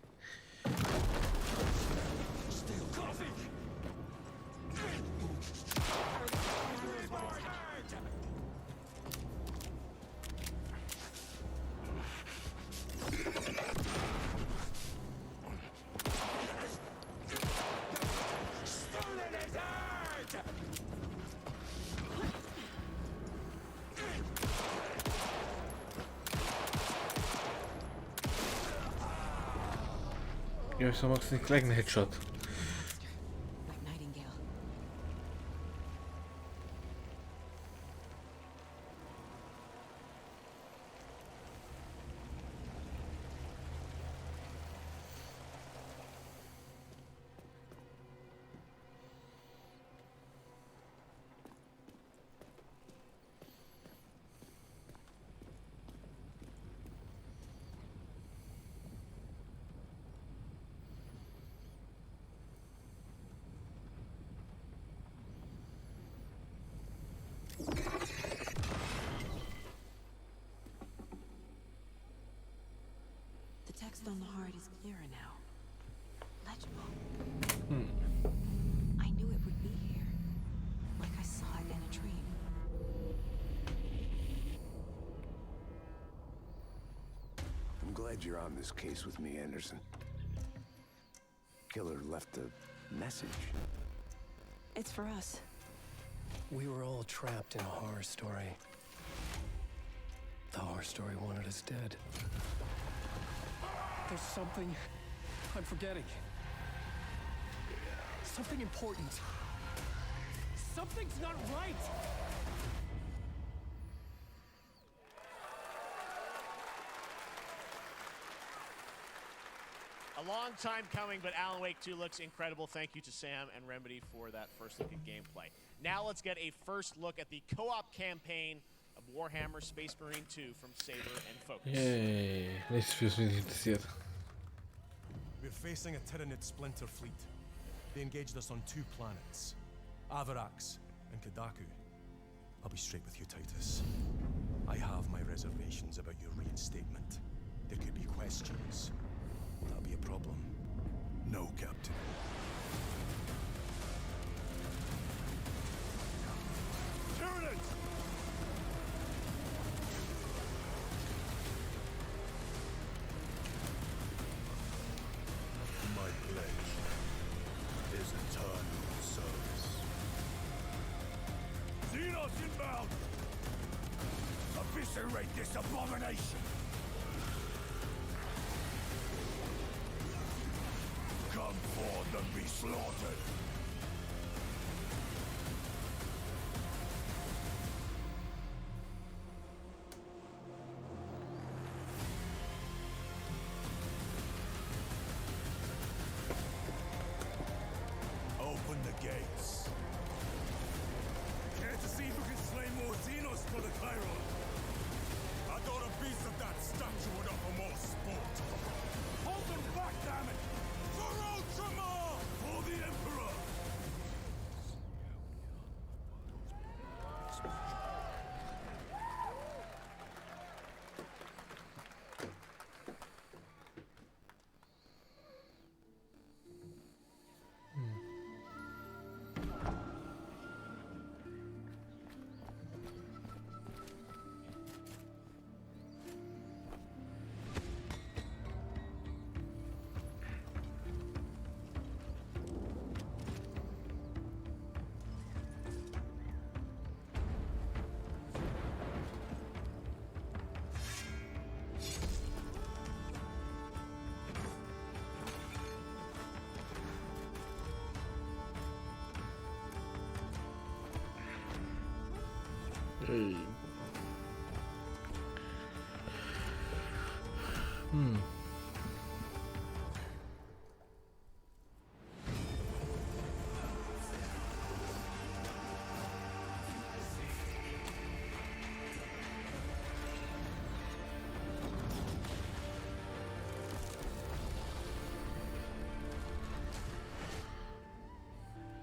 Ja, wieso machst du nicht gleich einen Headshot? The text on the heart is clearer now. Legible. I knew it would be here, like I saw it in a dream. I'm glad you're on this case with me, Anderson. Killer left a message. It's for us. We were all trapped in a horror story. The horror story wanted us dead. There's something I'm forgetting. Something important. Something's not right! A long time coming, but Alan Wake 2 looks incredible. Thank you to Sam and Remedy for that first look at gameplay. Now let's get a first look at the co-op campaign of Warhammer Space Marine 2 from Saber and Focus. Yay, nichts fürs mich interessiert. We're facing a Tyranid splinter fleet. They engaged us on 2 planets, Avarax and Kadaku. I'll be straight with you, Titus. I have my reservations about your reinstatement. There could be questions. Will that be a problem? No, Captain. Tyranids! My pledge is eternal service. Xenos inbound! Eviscerate this abomination! Come forth and be slaughtered! Open the gates. Care to see if we can slay more Xenos for the Chiron? I thought a piece of that statue would offer more sport. Hold them back, damn it! For Ultramar! For the Emperor! Hey.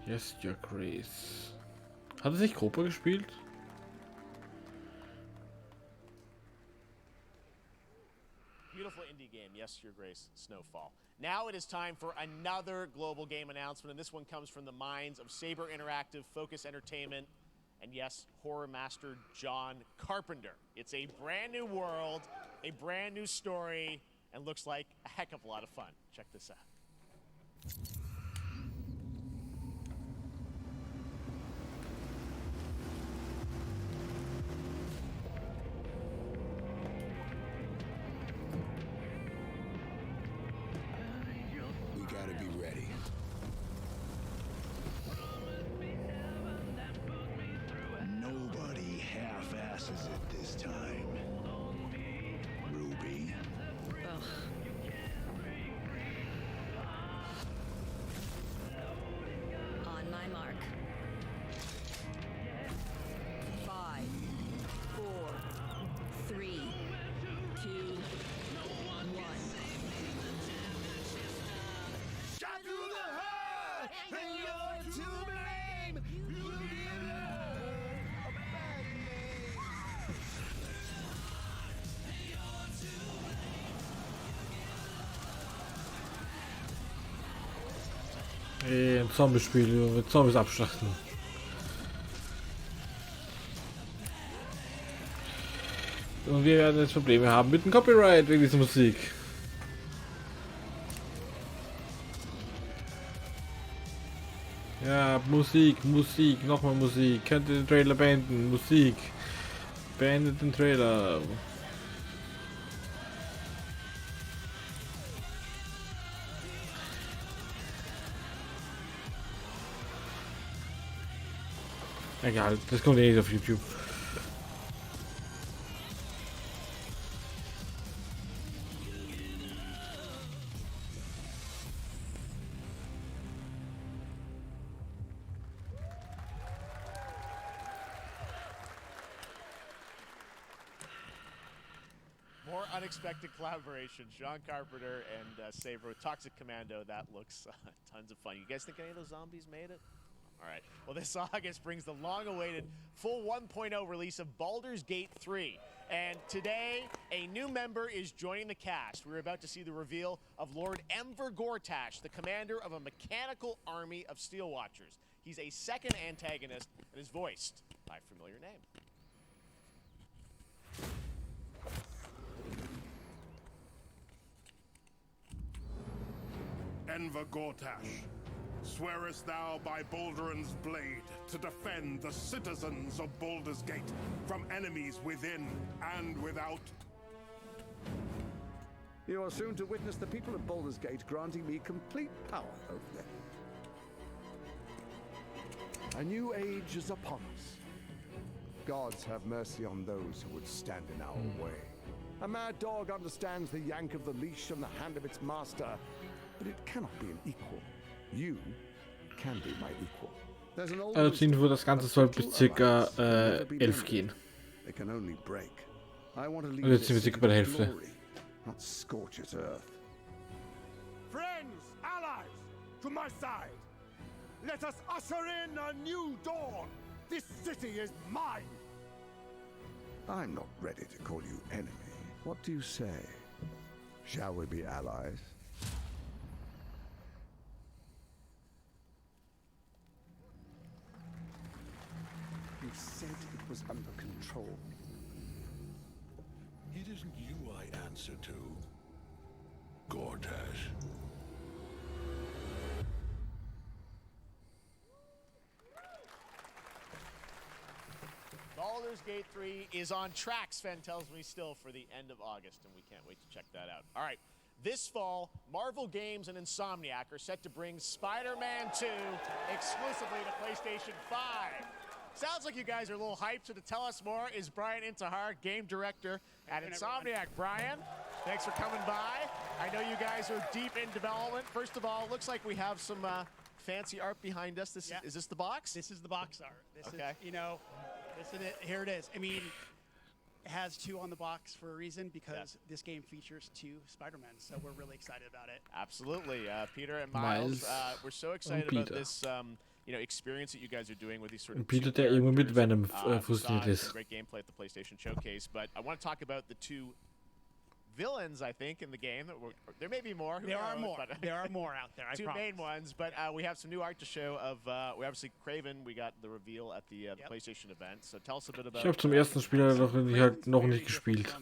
Yes, your grace. Hat er sich Cobra gespielt? Beautiful indie game, yes, Your Grace, Snowfall. Now it is time for another global game announcement, and this one comes from the minds of Saber Interactive, Focus Entertainment, and yes, horror master John Carpenter. It's a brand new world, a brand new story, and looks like a heck of a lot of fun. Check this out. We gotta be ready. Nobody half-asses it this time. Ruby. On my mark. 5, 4, 3, 2, 1. Shot through the heart, and you're to blame. You give her a bad name. Ein Zombie-Spiel, wo wir Zombies abschlachten. Und wir werden jetzt Probleme haben mit dem Copyright wegen dieser Musik. Ja, Musik, Musik, nochmal Musik. Könnt ihr den Trailer beenden? Musik. Beendet den Trailer. Egal, das kommt eh nicht auf YouTube. More unexpected collaboration. John Carpenter and Saber with Toxic Commando. That looks tons of fun. You guys think any of those zombies made it? All right. Well, this August brings the long-awaited full 1.0 release of Baldur's Gate 3. And today, a new member is joining the cast. We're about to see the reveal of Lord Enver Gortash, the commander of a mechanical army of Steel Watchers. He's a second antagonist and is voiced by a familiar name. Enver Gortash, swearest thou by Balduran's blade to defend the citizens of Baldur's Gate from enemies within and without? You are soon to witness the people of Baldur's Gate granting me complete power over them. A new age is upon us. Gods have mercy on those who would stand in our way. A mad dog understands the yank of the leash from the hand of its master, but it cannot be an equal. You can be my equal. There's an old Also ziehen wir das Ganze soll bis circa 11 gehen. They can only break. I want to Und leave jetzt sind wir this circa bei der city Hälfte. glory, not scorch its earth. Friends, allies, to my side. Let us usher in a new dawn. This city is mine. I'm not ready to call you enemy. What do you say? Shall we be allies? You said it was under control. It isn't you I answer to, Gortash. Baldur's Gate 3 is on track, Sven tells me still, for the end of August, and we can't wait to check that out. All right, this fall, Marvel Games and Insomniac are set to bring Spider-Man 2 exclusively to PlayStation 5. Sounds like you guys are a little hyped. So to tell us more is Brian Intihar, game director at Insomniac. Brian, thanks for coming by. I know you guys are deep in development. First of all, it looks like we have some fancy art behind us. Is this the box? This is the box art. This okay. is, this is it. Here it is. I mean, it has 2 on the box for a reason because this game features 2 Spider-Men, so we're really excited about it. Absolutely. Peter and Miles, we're so excited about this experience that you guys are doing with these sort of Peter, der irgendwo mit Venom fusioniert ist. Great gameplay at the PlayStation Showcase, but I want to talk about the 2 villains, I think, in the game. There may be more. There are more. There are more out there. I 2 promise. main ones, but we have some new art to show of. We obviously Kraven. We got the reveal at the PlayStation event. So tell us a bit about. Ich habe zum ersten Spiel halt noch nicht gespielt.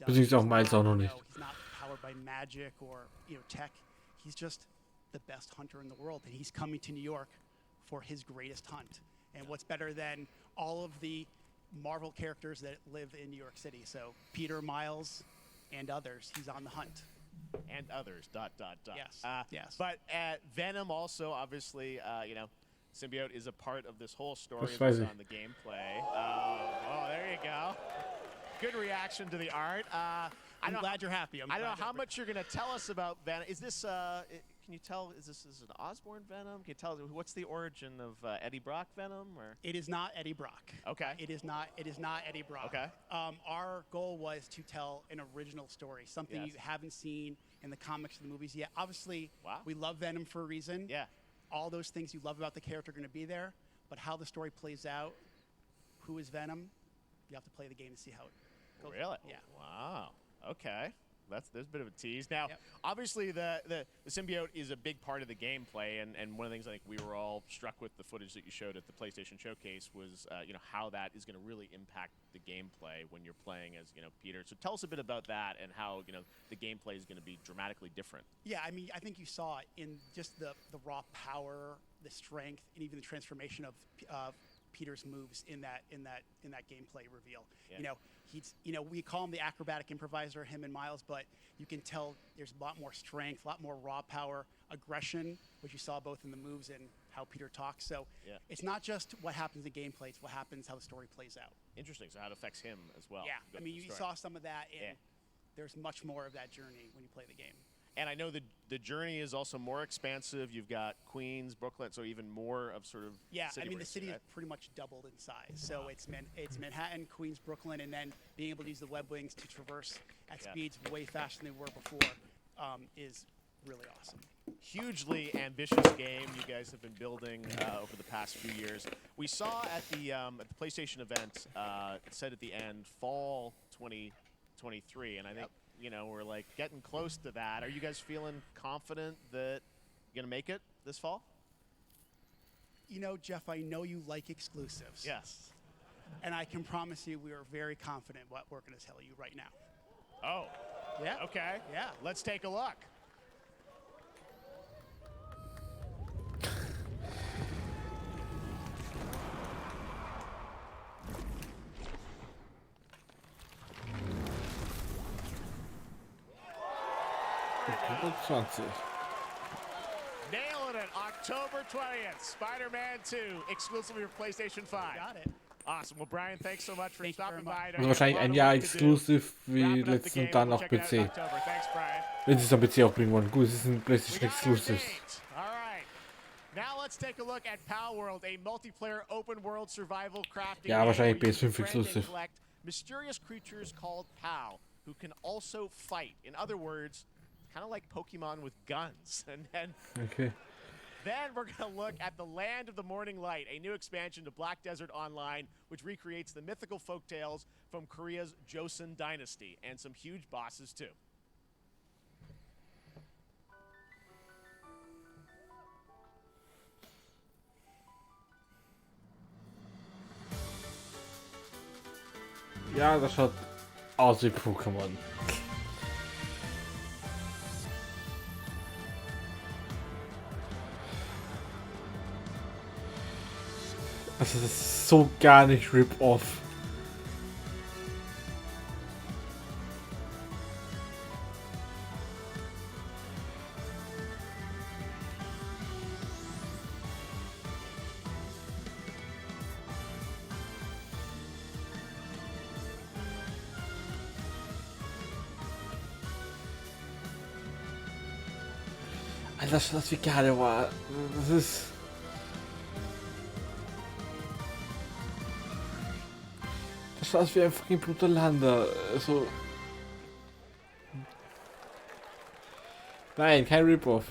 Beziehungsweise auch Miles auch noch nicht. He's not powered by magic or tech. He's just the best hunter in the world, and he's coming to New York for his greatest hunt. And what's better than all of the Marvel characters that live in New York City? So Peter, Miles, and others. He's on the hunt. And others. ... Yes. Yes. But Venom also, obviously, Symbiote is a part of this whole story Das that's weiß ich. on the gameplay. There you go. Good reaction to the art. I'm glad you're happy. I don't know how much you're going to tell us about Venom. Is this? Can you tell? Is this an Osborn Venom? Can you tell what's the origin of Eddie Brock Venom? Or It is not Eddie Brock. Okay. It is not Eddie Brock. Okay. Our goal was to tell an original story, something you haven't seen in the comics or the movies yet. Obviously, we love Venom for a reason. Yeah. All those things you love about the character are going to be there, but how the story plays out, who is Venom, you have to play the game to see how it goes. Really? Yeah. Wow. Okay. There's a bit of a tease. Now, obviously, the symbiote is a big part of the gameplay, and one of the things I think we were all struck with the footage that you showed at the PlayStation Showcase was, how that is going to really impact the gameplay when you're playing as, Peter. So tell us a bit about that and how, the gameplay is going to be dramatically different. Yeah, I mean, I think you saw it in just the raw power, the strength, and even the transformation of Peter's moves in that gameplay reveal. Yeah. He's we call him the acrobatic improviser, him and Miles, but you can tell there's a lot more strength, a lot more raw power, aggression, which you saw both in the moves and how Peter talks. So it's not just what happens in gameplay; it's what happens, how the story plays out. Interesting. So how it affects him as well. Yeah, Go I mean, through you the story. saw some of that, and there's much more of that journey when you play the game. And I know the journey is also more expansive. You've got Queens, Brooklyn, so even more of sort of city the racing, city right? is pretty much doubled in size. So it's Manhattan, Queens, Brooklyn, and then being able to use the web wings to traverse at speeds way faster than they were before is really awesome. Hugely ambitious game you guys have been building over the past few years. We saw at the PlayStation event, it said at the end, fall 2023, and I think we're like getting close to that. Are you guys feeling confident that you're gonna make it this fall? Jeff, I know you like exclusives. Yes. And I can promise you we are very confident what we're going to tell you right now. Oh. Yeah. Okay. Yeah. Let's take a look. Nailing it. October 20th. Spider-Man 2, exclusively for PlayStation 5. Got it. Awesome. Well, Brian, thanks so much for stopping by. Also wahrscheinlich ein Jahr exklusiv wie letzten und dann auf PC. Wenn sie es am PC auch bringen wollen. Gut, es ist ein PlayStation Exclusive. Now let's take a look at Pal World, a multiplayer open world survival crafting Ja, game wahrscheinlich where you PS5 befriend and exclusive. collect mysterious creatures called Pal, who can also fight. In other words, kind of like Pokemon with guns. And Okay. then we're going to look at the Land of the Morning Light, a new expansion to Black Desert Online, which recreates the mythical folktales from Korea's Joseon dynasty, and some huge bosses too. Ja, das schaut aus wie Pokémon. Also das ist so gar nicht Rip-Off. Alter, das wie geil war. Das ist. Das schaut aus wie ein fucking Brutalander. Also. Nein, kein Rip-Off.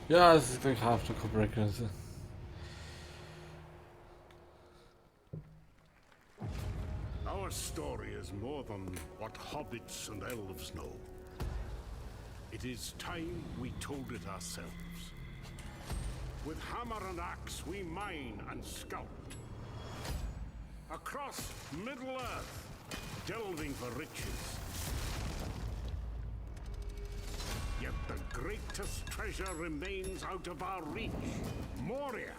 Ja, es ist gleich Hardcore-Breaker. Our story is more than what hobbits and elves know. It is time we told it ourselves. With hammer and axe we mine and sculpt. Across Middle-earth, delving for riches. Yet the greatest treasure remains out of our reach. Moria.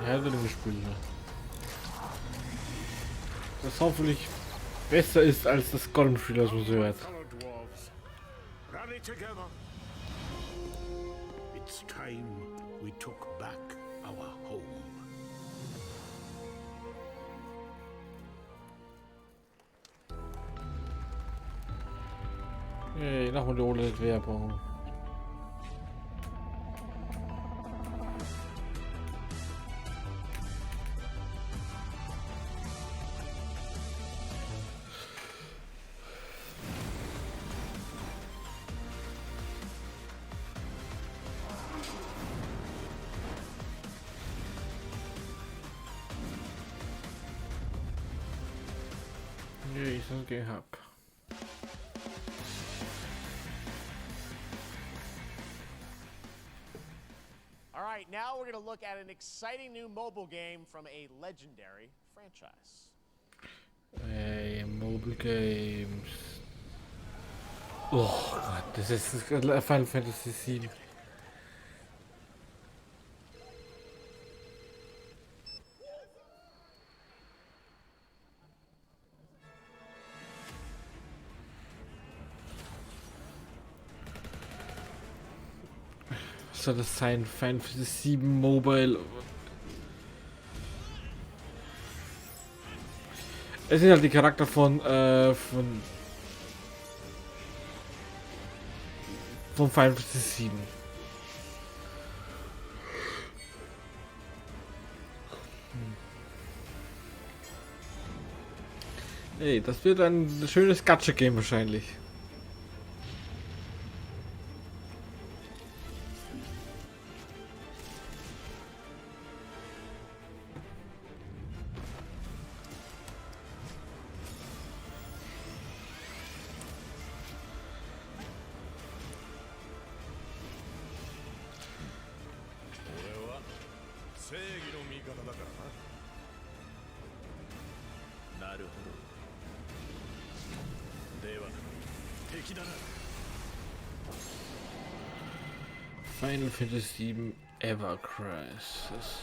Härtere gespielt. Das hoffentlich besser ist als das Golden-Spiel, das man so hört. Rally together. It's time we took back our home. Hey, nochmal die OLED-Werbung. Jesus gehabt. All right, now we're going to look at an exciting new mobile game from a legendary franchise. Hey, mobile games. Oh Gott, das ist Final Fantasy 7. Soll das sein? Final Fantasy 7 Mobile. Es sind halt die Charakter von Final Fantasy 7. Ey, das wird ein schönes Gacha-Game wahrscheinlich. Final Fantasy 7 Ever Crisis.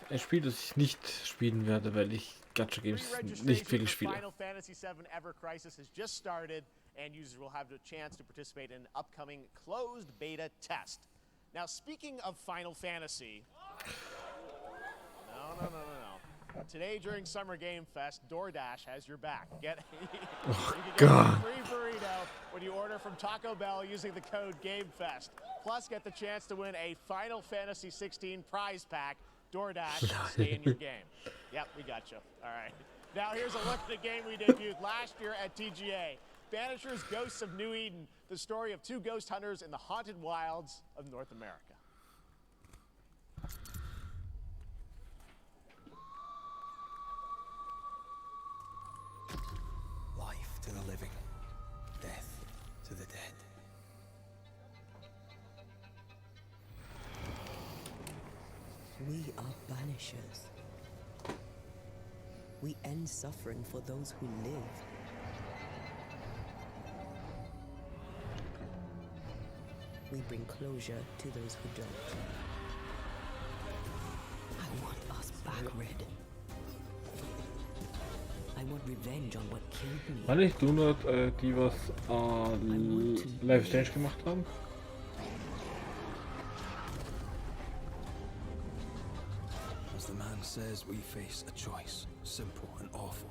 Ein Spiel, das ich nicht spielen werde, weil ich Gacha Games nicht wirklich spiele. Final Fantasy 7 Ever Crisis has just started, and users will have the chance to participate in an upcoming closed beta test. Now, speaking of Final Fantasy, no. Today during Summer Game Fest, DoorDash has your back. Get a free burrito when you order from Taco Bell using the code GameFest. Plus, get the chance to win a Final Fantasy 16 prize pack. DoorDash, stay in your game. Yep, we got you. All right. Now here's a look at the game we debuted last year at TGA. Banishers Ghosts of New Eden, the story of two ghost hunters in the haunted wilds of North America. Life to the living, death to the dead. We are banishers. We end suffering for those who live. We bring closure to those who don't. I want us back, Red. I want revenge on what killed me. War nicht du nur die, was Live Strange gemacht haben? As the man says, we face a choice, simple and awful.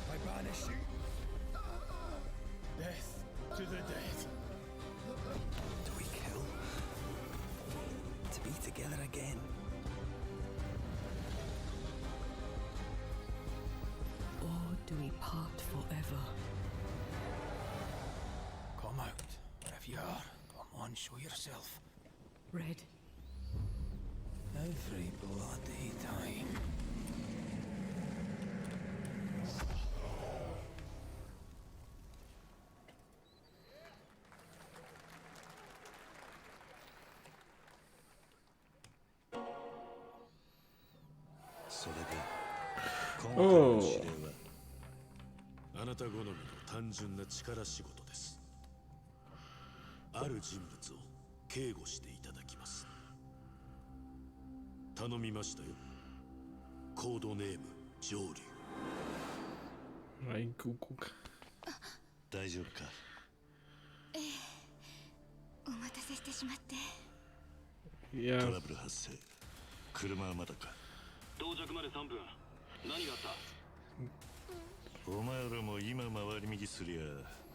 I banish you. Death to the dead. Do we kill? To be together again? Or do we part forever? Come out. If you are, come on, show yourself. Red. Every bloody time. Oh. あなた好みの単純な力仕事です。ある人物を警護していただきます。頼みましたよ。コードネーム上流。Ein Kuckuck. 大丈夫か。ええ、お待たせしてしまって。いや。トラブル発生。車はまだか。到着まで3分。何があった？お前らも今回り右すりゃ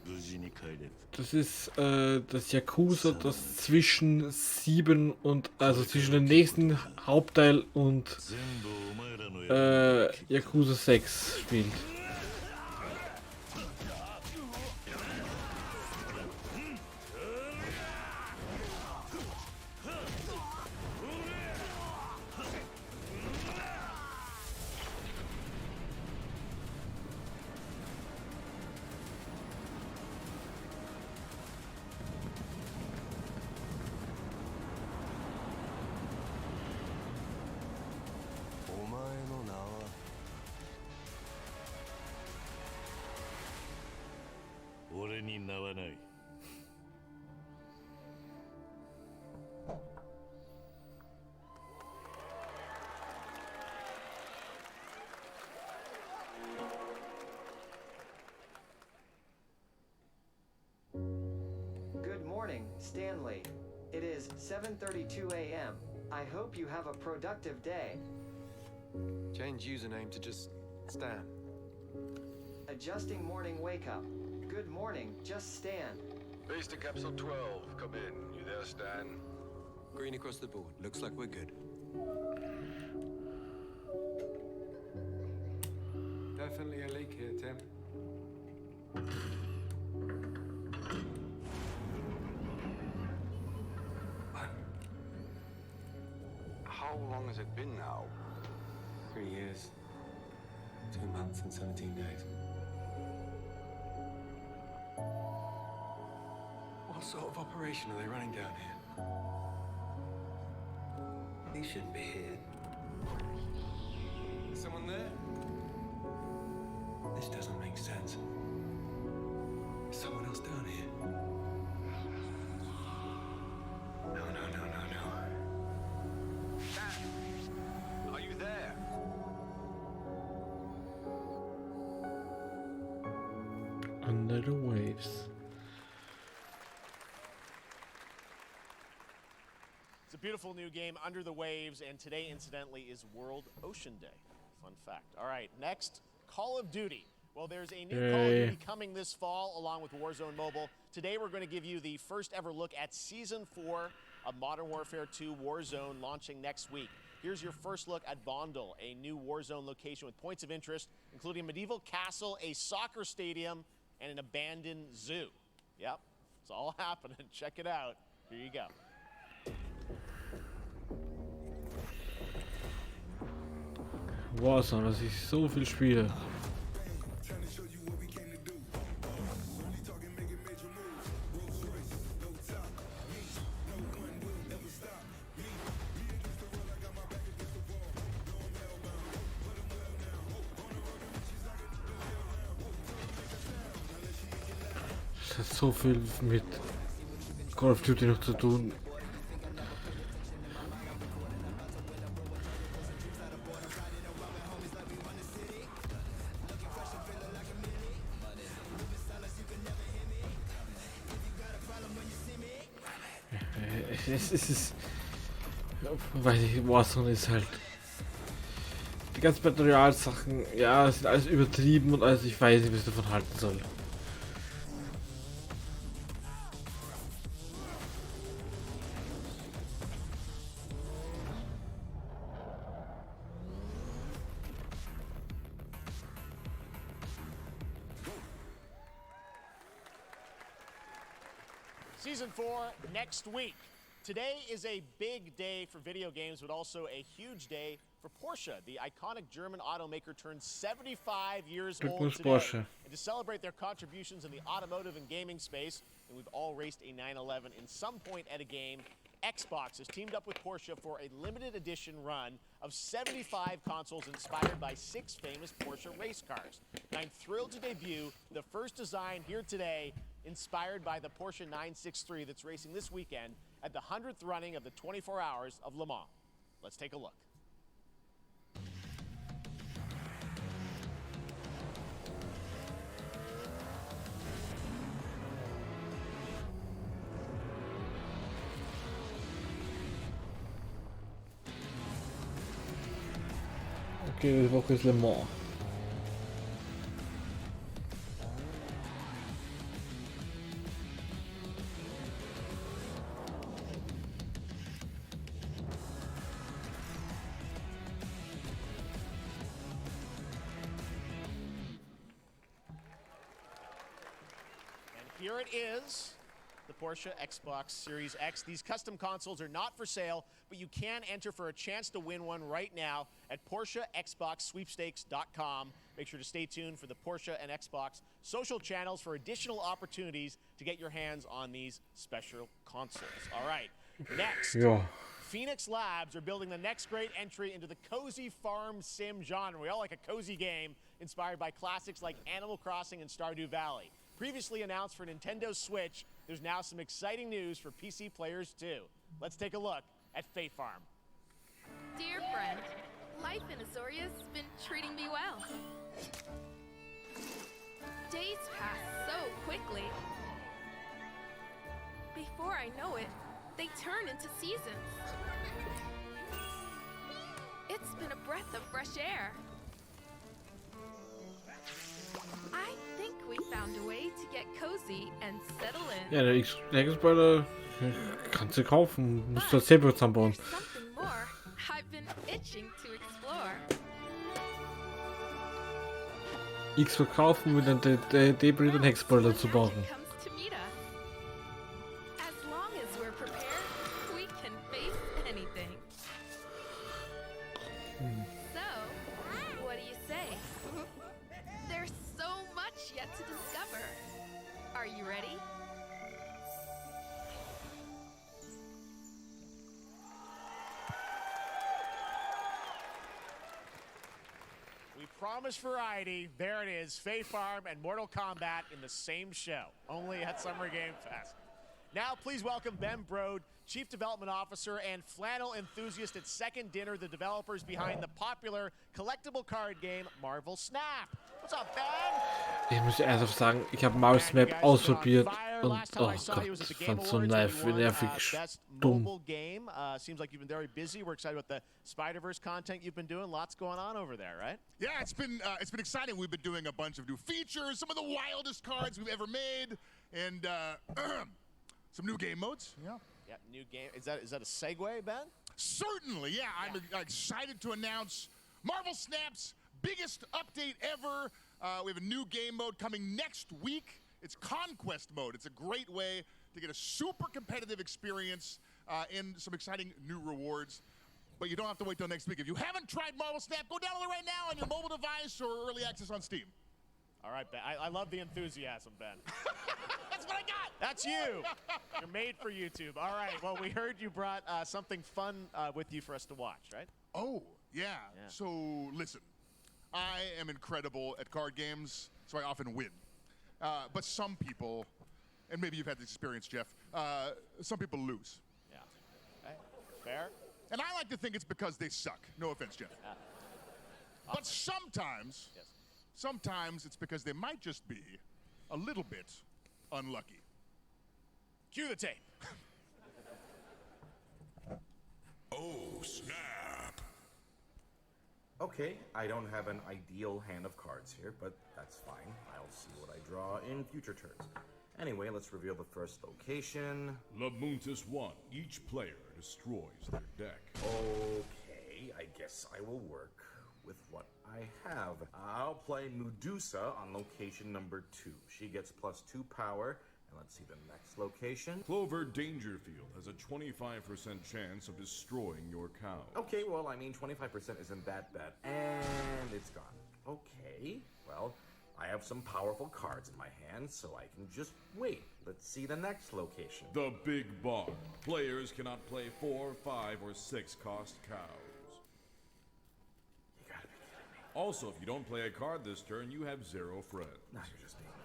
無事に帰れる。 Das ist das Yakuza, das zwischen 7 und also zwischen dem nächsten Hauptteil und Yakuza 6 spielt. Good morning, Stanley. It is 7:32 a.m. I hope you have a productive day. Change username to just Stan. Adjusting morning wake up. Good morning, just Stan. Base to Capsule 12. Come in. You there, Stan? Green across the board. Looks like we're good. Definitely a leak here, Tim. How long has it been now? 3 years. 2 months and 17 days. What sort of operation are they running down here? He shouldn't be here. Is someone there? This doesn't make sense. Is someone else down here? No. Dad! Are you there? Under the waves. It's a beautiful new game, Under the Waves, and today, incidentally, is World Ocean Day. Fun fact. All right, next, Call of Duty. Well, there's a new Call of Duty coming this fall, along with Warzone Mobile. Today, we're going to give you the first ever look at Season 4 of Modern Warfare 2 Warzone, launching next week. here's your first look at Vondel, a new Warzone location with points of interest, including a medieval castle, a soccer stadium, and an abandoned zoo. Yep, it's all happening. Check it out. Here you go. Warzone, dass ich so viel spiele. Das hat so viel mit Call of Duty noch zu tun. Es ist, weiß ich, Warzone ist halt, die ganzen Materialsachen, ja, sind alles übertrieben und alles, ich weiß nicht, was ich davon halten soll. Season 4 next week. Today is a big day for video games, but also a huge day for Porsche. The iconic German automaker turns 75 years old today. Porsche. And to celebrate their contributions in the automotive and gaming space, and we've all raced a 911 in some point at a game, Xbox has teamed up with Porsche for a limited edition run of 75 consoles inspired by 6 famous Porsche race cars. And I'm thrilled to debut the first design here today inspired by the Porsche 963 that's racing this weekend at the 100th running of the 24 Hours of Le Mans. Let's take a look. Okay, die Woche ist Le Mans. Here it is, the Porsche Xbox Series X. These custom consoles are not for sale, but you can enter for a chance to win one right now at PorscheXboxSweepstakes.com. Make sure to stay tuned for the Porsche and Xbox social channels for additional opportunities to get your hands on these special consoles. All right, next. Ja. Phoenix Labs are building the next great entry into the cozy farm sim genre. We all like a cozy game inspired by classics like Animal Crossing and Stardew Valley. Previously announced for Nintendo Switch, there's now some exciting news for PC players too. Let's take a look at Fae Farm. Dear friend, life in Azoria's been treating me well. Days pass so quickly. Before I know it, they turn into seasons. It's been a breath of fresh air. I think we found a way to get cozy and settle in. Ja, der Xbox kannst du kaufen, musst du das selber zusammenbauen. Something more I've been itching to explore. X verkaufen mit einem Debris und Hexboiler zu bauen. Comes to meet us. As long as we're prepared, we can face anything. So, what do you say? There's so much yet to discover. Are you ready? We promised variety. There it is, Fae Farm and Mortal Kombat in the same show, only at Summer Game Fest. Now, please welcome Ben Brode, Chief Development Officer and flannel enthusiast at Second Dinner, the developers behind the popular collectible card game Marvel Snap. What's up, Ben? Ich muss ernsthaft sagen, ich habe Mouse Map ausprobiert und oh Gott, ich fand so nervig dumm. Mobile game. Seems like you've been very busy. We're excited about the Spider-Verse content you've been doing. Lots going on over there, right? Yeah, it's been exciting. We've been doing a bunch of new features, some of the wildest cards we've ever made, and some new game modes. Yeah. Yeah, new game. Is that a segue, Ben? Certainly, yeah. I'm excited to announce Marvel Snap's biggest update ever. We have a new game mode coming next week. It's Conquest mode. It's a great way to get a super competitive experience and some exciting new rewards. But you don't have to wait till next week. If you haven't tried Marvel Snap, go download it right now on your mobile device or early access on Steam. All right, Ben. I love the enthusiasm, Ben. That's what I got. That's you. You're made for YouTube. All right. Well, we heard you brought something fun with you for us to watch, right? Oh, yeah. So, listen. I am incredible at card games, so I often win. But some people, and maybe you've had this experience, Jeff, some people lose. Yeah. Okay. Fair. And I like to think it's because they suck. No offense, Jeff. But sometimes, sometimes it's because they might just be a little bit unlucky. Cue the tape. Oh, snap. Okay, I don't have an ideal hand of cards here, but that's fine. I'll see what I draw in future turns. Anyway, let's reveal the first location. Lamuntis 1. Each player destroys their deck. Okay, I guess I will work with what I have. I'll play Medusa on location number 2. She gets +2 power. And let's see the next location. Clover Dangerfield has a 25% chance of destroying your cow. Okay, well, I mean, 25% isn't that bad. And it's gone. Okay, well, I have some powerful cards in my hand, so I can just wait. Let's see the next location. The Big Barn. Players cannot play 4, 5, or 6 cost cows. You gotta be kidding me. Also, if you don't play a card this turn, you have 0 friends. No, you're just being mean.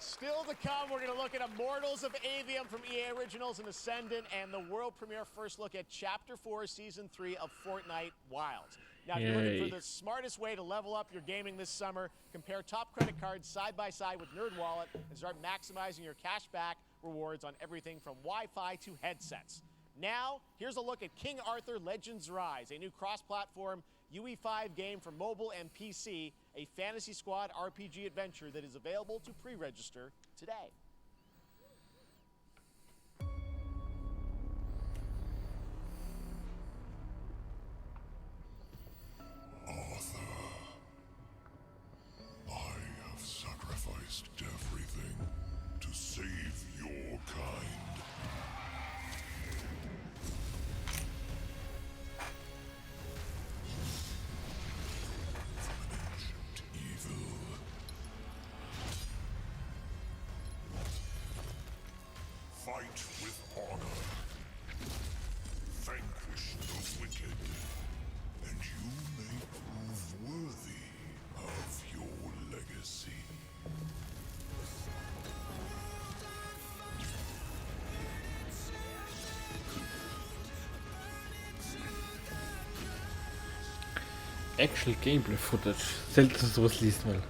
Still to come, we're going to look at Immortals of Avium from EA Originals and Ascendant, and the world premiere first look at Chapter 4, Season 3 of Fortnite Wilds. Now, if you're looking for the smartest way to level up your gaming this summer, compare top credit cards side by side with NerdWallet and start maximizing your cashback rewards on everything from Wi-Fi to headsets. Now, here's a look at King Arthur Legends Rise, a new cross-platform UE5 game for mobile and PC, a Fantasy Squad RPG adventure that is available to pre-register today. Arthur, I have sacrificed everything to save your kind. Fight with honor. Vanquish the wicked. And you may prove worthy of your legacy. Actual Gameplay Footage. Selten sowas liest man.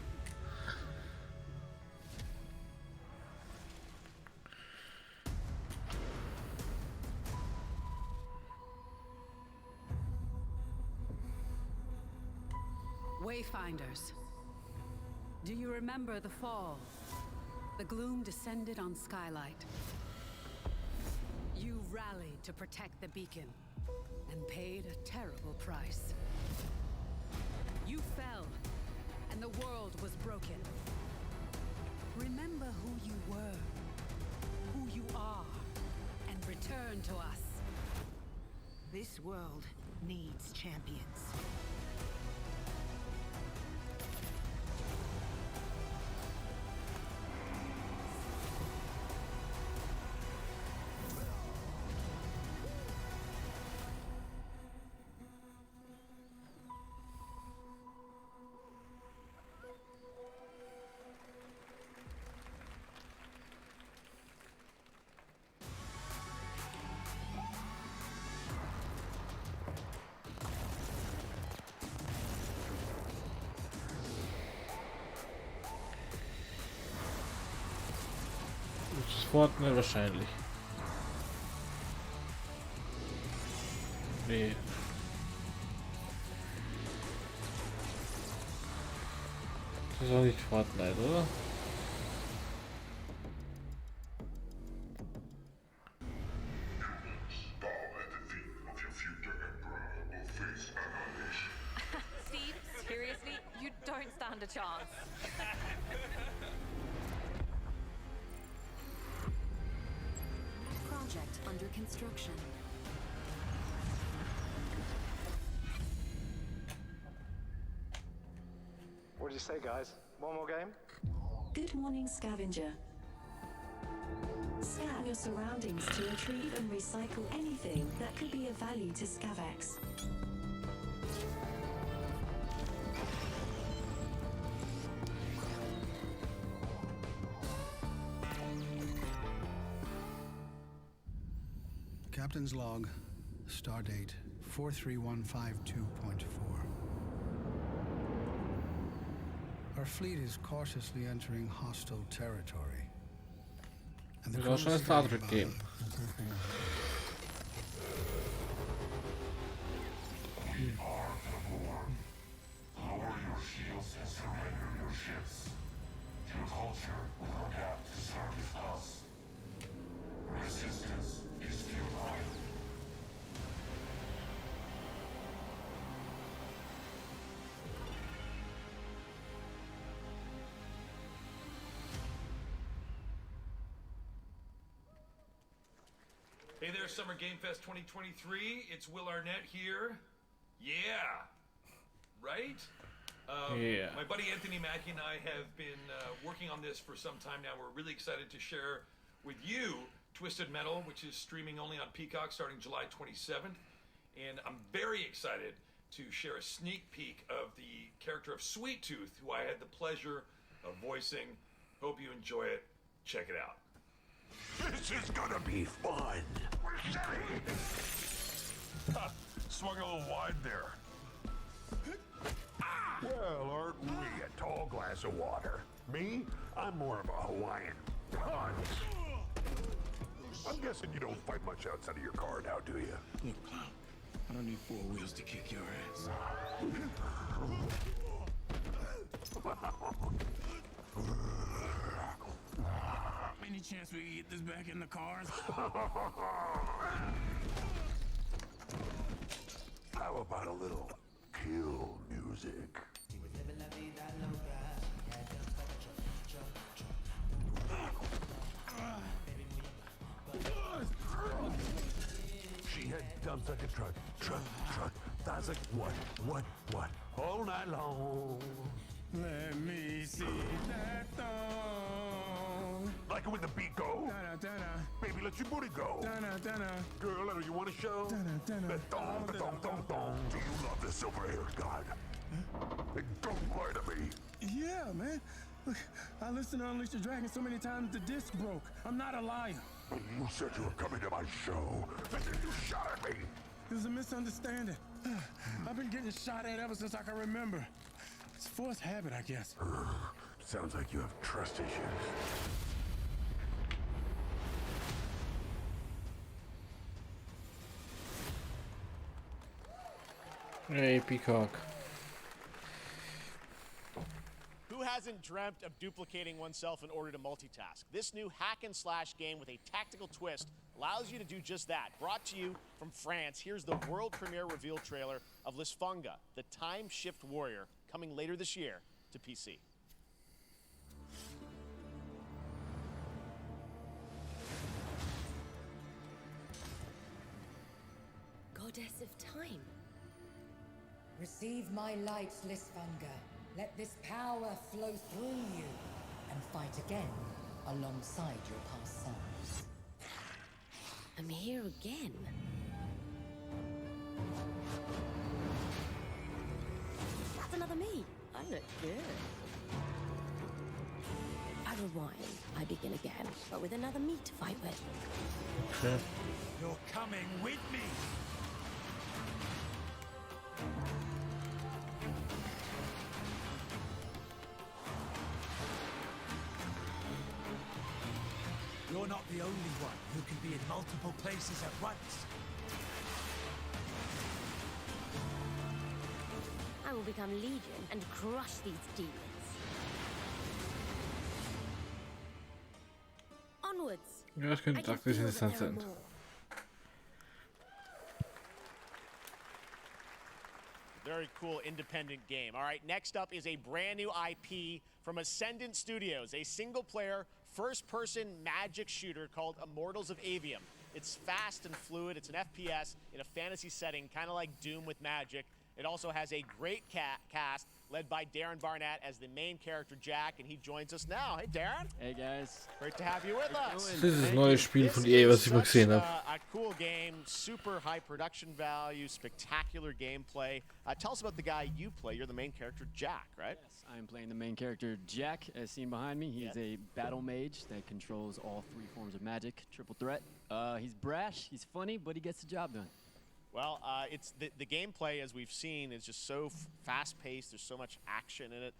Wayfinders, do you remember the fall? The gloom descended on Skylight. You rallied to protect the beacon and paid a terrible price. You fell, and the world was broken. Remember who you were, who you are, and return to us. This world needs champions. Fortnite wahrscheinlich. Nee. Das ist auch nicht Fortnite, oder? Steve, seriously, you don't stand a chance. Project under construction. What did you say, guys? One more game? Good morning, scavenger. Scan your surroundings to retrieve and recycle anything that could be of value to Scavex. Captain's log, stardate 43152.4. Our fleet is cautiously entering hostile territory. And There's also a Star Trek game. Lower your shields and surrender your ships. Your culture will adapt to service us. Resistance is futile. Hey there, Summer Game Fest 2023. It's Will Arnett here. Yeah. Right? Yeah. My buddy Anthony Mackie and I have been working on this for some time now. We're really excited to share with you Twisted Metal, which is streaming only on Peacock starting July 27th. And I'm very excited to share a sneak peek of the character of Sweet Tooth, who I had the pleasure of voicing. Hope you enjoy it. Check it out. This is gonna be fun. Swung a little wide there. Well, aren't we a tall glass of water? Me? I'm more of a Hawaiian punch. I'm guessing you don't fight much outside of your car now, do you? Look, Clown, I don't need four wheels to kick your ass. Any chance we can get this back in the cars? How about a little kill music? She had dumps like a truck. That's like what? All night long. Let me see that thong. Like it when the beat go? Baby, let your booty go. Girl, I know you want to show. The thong. Do you love the silver-haired god? Then don't lie to me. Yeah, man. Look, I listened to Unleash the Dragon so many times the disc broke. I'm not a liar. You said you were coming to my show, and then you shot at me. It was a misunderstanding. I've been getting shot at ever since I can remember. It's a forced habit, I guess. Sounds like you have trust issues. Hey, Peacock. Who hasn't dreamt of duplicating oneself in order to multitask? This new hack and slash game with a tactical twist allows you to do just that. Brought to you from France, here's the world premiere reveal trailer of Lisfunga, the time shift warrior, coming later this year to PC. Goddess of time. Receive my light, Lisfunga. Let this power flow through you and fight again alongside your past selves. I'm here again. That's another me. I look good. I rewind. I begin again, but with another me to fight with. You're coming with me. You're not the only one who can be in multiple places at once. I will become Legion and crush these demons. onwards. Ja, das könnte I can taktisch feel that interessant there are sein. more. Very cool independent game. All right, next up is a brand new IP from Ascendant Studios, a single-player, first-person magic shooter called Immortals of Avium. It's fast and fluid. It's an FPS in a fantasy setting, kind of like Doom with magic. It also has a great cast led by Darren Barnett as the main character Jack, and he joins us now. Hey, Darren. Hey, guys. Great to have you with us. Das ist das neue Spiel von EA, was ich mal gesehen habe. A cool game, super high production value, spectacular gameplay. Tell us about the guy you play. You're the main character, Jack, right? Yes, I'm playing the main character, Jack, as seen behind me. He's a battle mage that controls all 3 forms of magic, triple threat. He's brash, he's funny, but he gets the job done. Well, it's the gameplay, as we've seen, is just so fast-paced. There's so much action in it,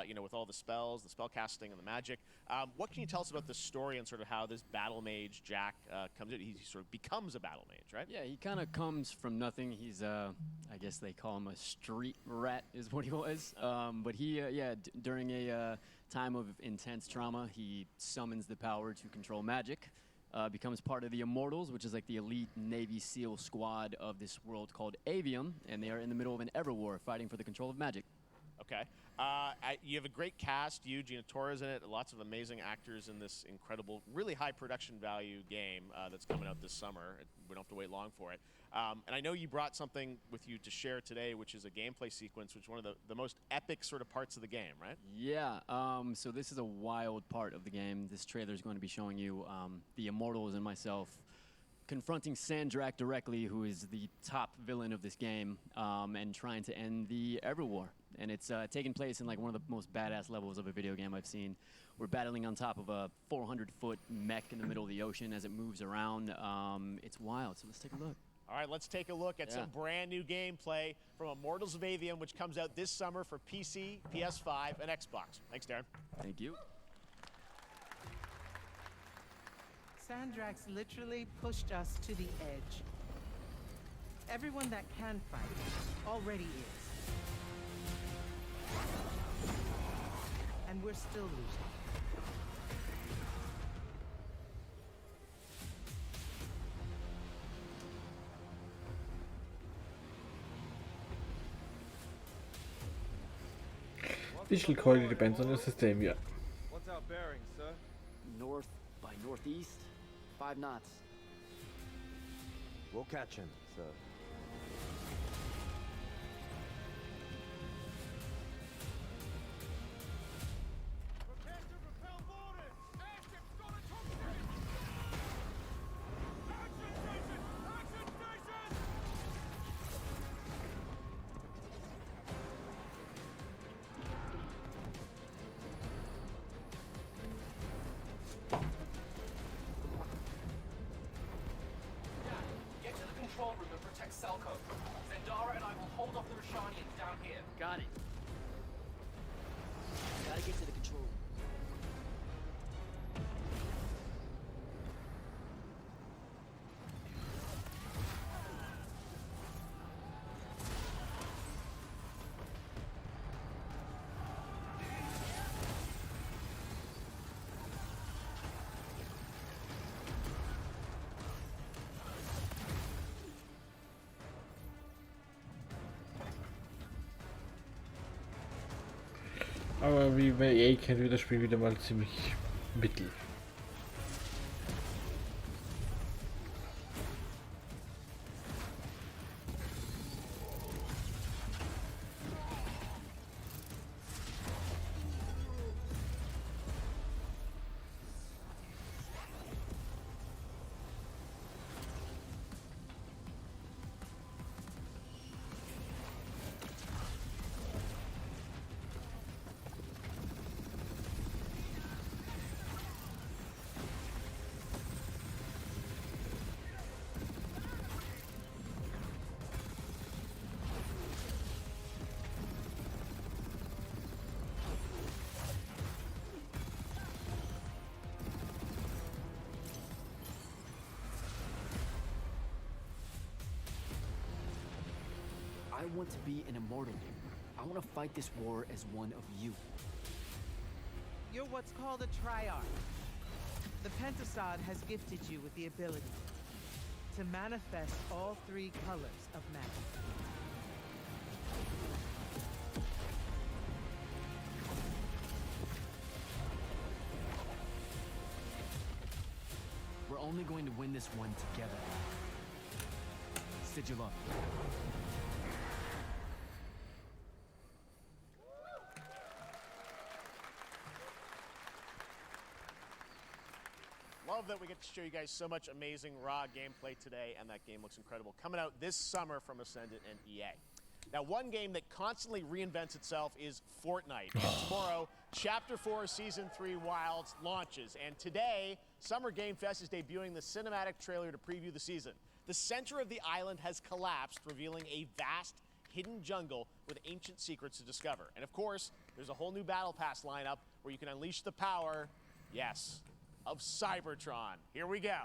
you know, with all the spells, the spell casting, and the magic. What can you tell us about the story and sort of how this battle mage, Jack, comes in? He sort of becomes a battle mage, right? Yeah, he kind of comes from nothing. He's, I guess they call him a street rat is what he was. But he, during a time of intense trauma, he summons the power to control magic. Becomes part of the Immortals, which is like the elite Navy SEAL squad of this world called Avium, and they are in the middle of an Everwar fighting for the control of magic. Okay. You have a great cast. You, Gina Torres in it. Lots of amazing actors in this incredible, really high production value game that's coming out this summer. We don't have to wait long for it. And I know you brought something with you to share today, which is a gameplay sequence, which is one of the most epic sort of parts of the game, right? Yeah, so this is a wild part of the game. This trailer is going to be showing you the Immortals and myself confronting Sandrak directly, who is the top villain of this game, and trying to end the Everwar. And it's taking place in like one of the most badass levels of a video game I've seen. We're battling on top of a 400-foot mech in the middle of the ocean as it moves around. It's wild, so let's take a look. All right, let's take a look at some brand new gameplay from Immortals of Avium, which comes out this summer for PC, PS5, and Xbox. Thanks, Darren. Thank you. Sandrax literally pushed us to the edge. Everyone that can fight already is. And we're still losing. Digital quality depends on the system, yeah. What's our bearing, sir? North by northeast, 5 knots. We'll catch him, sir. Get to the control room and protect Selko. Zendara and I will hold off the Rashanians down here. Got it. Gotta get to the control room. Aber wie bei EA kennt, wird das Spiel wieder mal ziemlich mittel. I want to be an immortal. I want to fight this war as one of you. You're what's called a triarch. The Pentasod has gifted you with the ability to manifest all 3 colors of magic. We're only going to win this one together. Sigil. Love that we get to show you guys so much amazing raw gameplay today, and that game looks incredible. Coming out this summer from Ascendant and EA. Now, one game that constantly reinvents itself is Fortnite. And tomorrow, Chapter 4 Season 3 Wilds launches. And today, Summer Game Fest is debuting the cinematic trailer to preview the season. The center of the island has collapsed, revealing a vast, hidden jungle with ancient secrets to discover. And of course, there's a whole new Battle Pass lineup where you can unleash the power, yes, of Cybertron. Here we go.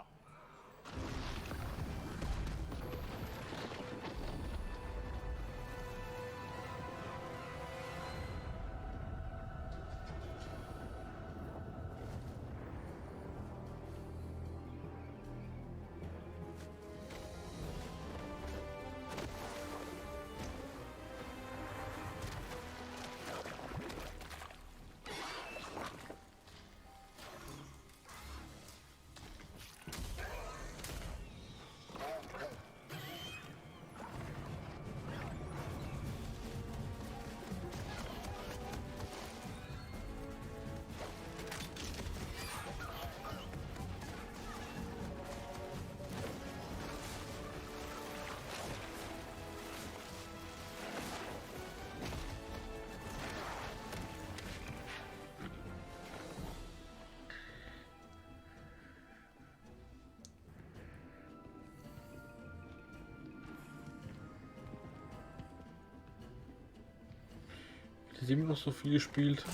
Das immer noch so viel gespielt.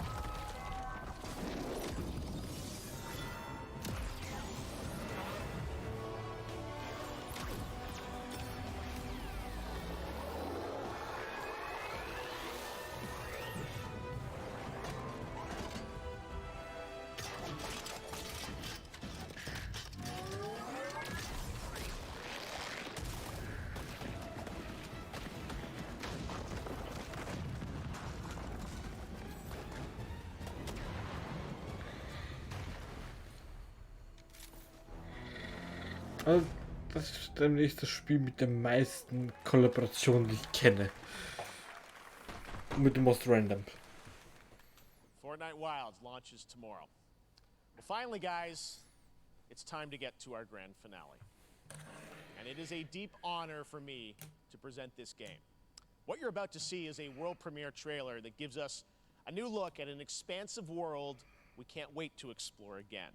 Also, das ist nämlich das Spiel mit den meisten Kollaborationen, die ich kenne. Mit dem Most Random. Fortnite Wilds launches tomorrow. Well, finally, guys, it's time to get to our grand finale. And it is a deep honor for me to present this game. What you're about to see is a world premiere trailer that gives us a new look at an expansive world we can't wait to explore again.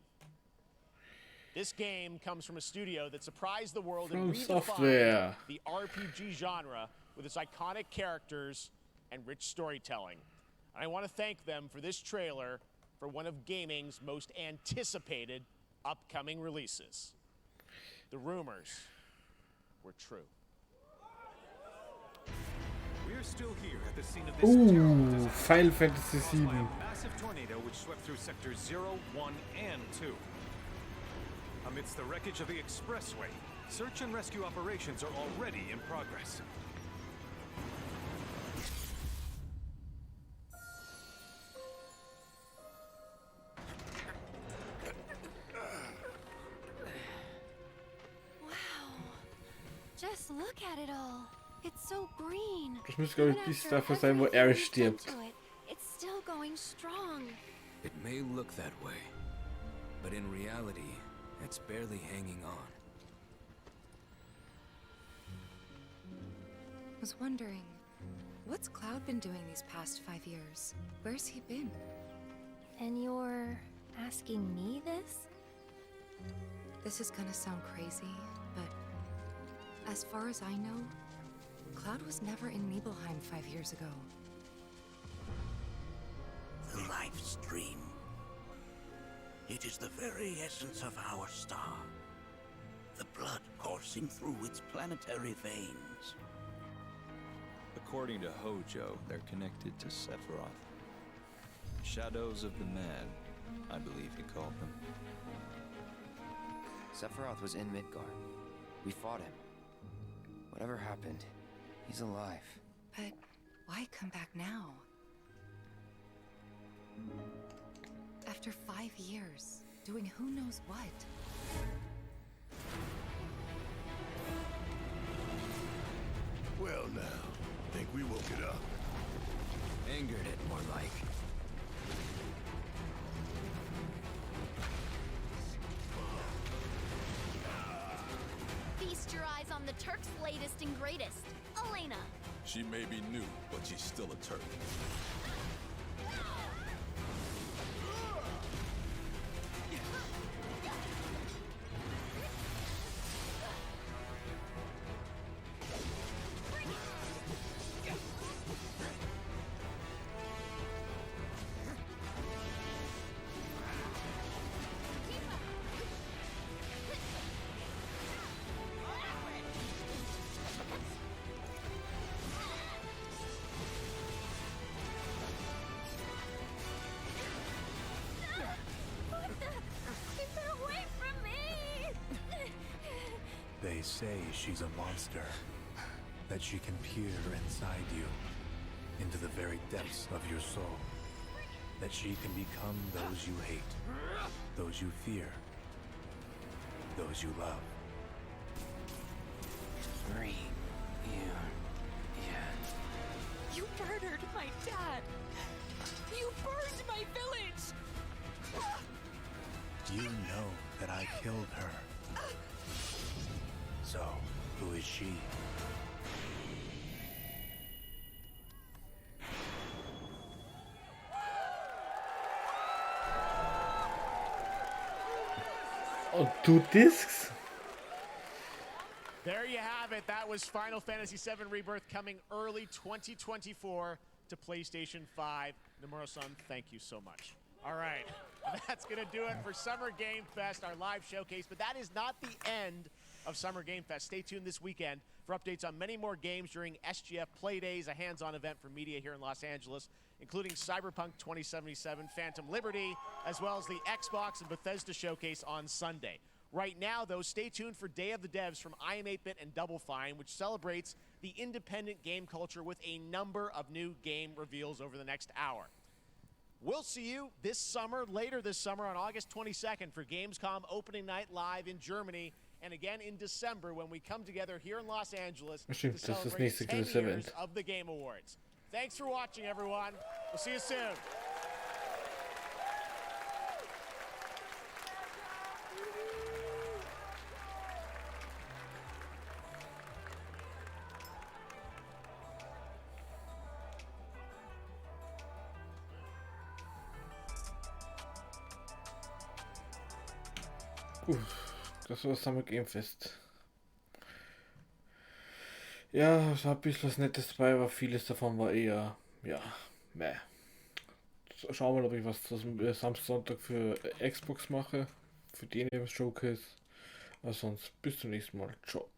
This game comes from a studio that surprised the world and redefined the RPG genre with its iconic characters and rich storytelling. And I want to thank them for this trailer for one of gaming's most anticipated upcoming releases. The rumors were true. We're still here at the scene of this terrible disaster. Final Fantasy Caused by a 7. massive tornado which swept through sectors 0, 1, and 2. Amidst the wreckage of the expressway, search and rescue operations are already in progress. Wow. Just look at it all. It's so green. Das müsste, glaube ich, die Staffel sein, wo er stirbt. It's still going strong. It may look that way, but in reality, it's barely hanging on. Was wondering, what's Cloud been doing these past 5 years? Where's he been? And you're asking me this? This is gonna sound crazy, but as far as I know, Cloud was never in Nibelheim 5 years ago. The life stream. It is the very essence of our star. The blood coursing through its planetary veins. According to Hojo, they're connected to Sephiroth. Shadows of the Man, I believe he called them. Sephiroth was in Midgard. We fought him. Whatever happened, he's alive. But why come back now? After 5 years, doing who knows what. Well now, think we woke it up. Angered it, more like. Feast your eyes on the Turk's latest and greatest, Elena. She may be new, but she's still a Turk. Keep her away from me! They say she's a monster. That she can peer inside you, into the very depths of your soul. That she can become those you hate, those you fear, those you love. 3 You murdered my dad! You burned my village! You know that I killed her. So, who is she? Oh, 2 discs? There you have it. That was Final Fantasy VII Rebirth coming early 2024 to PlayStation 5. Nomura-san, thank you so much. All right, that's going to do it for Summer Game Fest, our live showcase. But that is not the end of Summer Game Fest. Stay tuned this weekend for updates on many more games during SGF Play Days, a hands-on event for media here in Los Angeles, including Cyberpunk 2077, Phantom Liberty, as well as the Xbox and Bethesda showcase on Sunday. Right now, though, stay tuned for Day of the Devs from I Am 8-Bit and Double Fine, which celebrates the independent game culture with a number of new game reveals over the next hour. We'll see you this summer, later this summer on August 22nd for Gamescom opening night live in Germany, and again in December when we come together here in Los Angeles to celebrate 10 years of the Game Awards. Thanks for watching, everyone. We'll see you soon. Das war Summer Game Fest. Ja, es war ein bisschen was Nettes dabei, aber vieles davon war eher, ja, meh. Schauen wir mal, ob ich was Samstag, Sonntag für Xbox mache, für den Showcase. Aber sonst bis zum nächsten Mal. Ciao.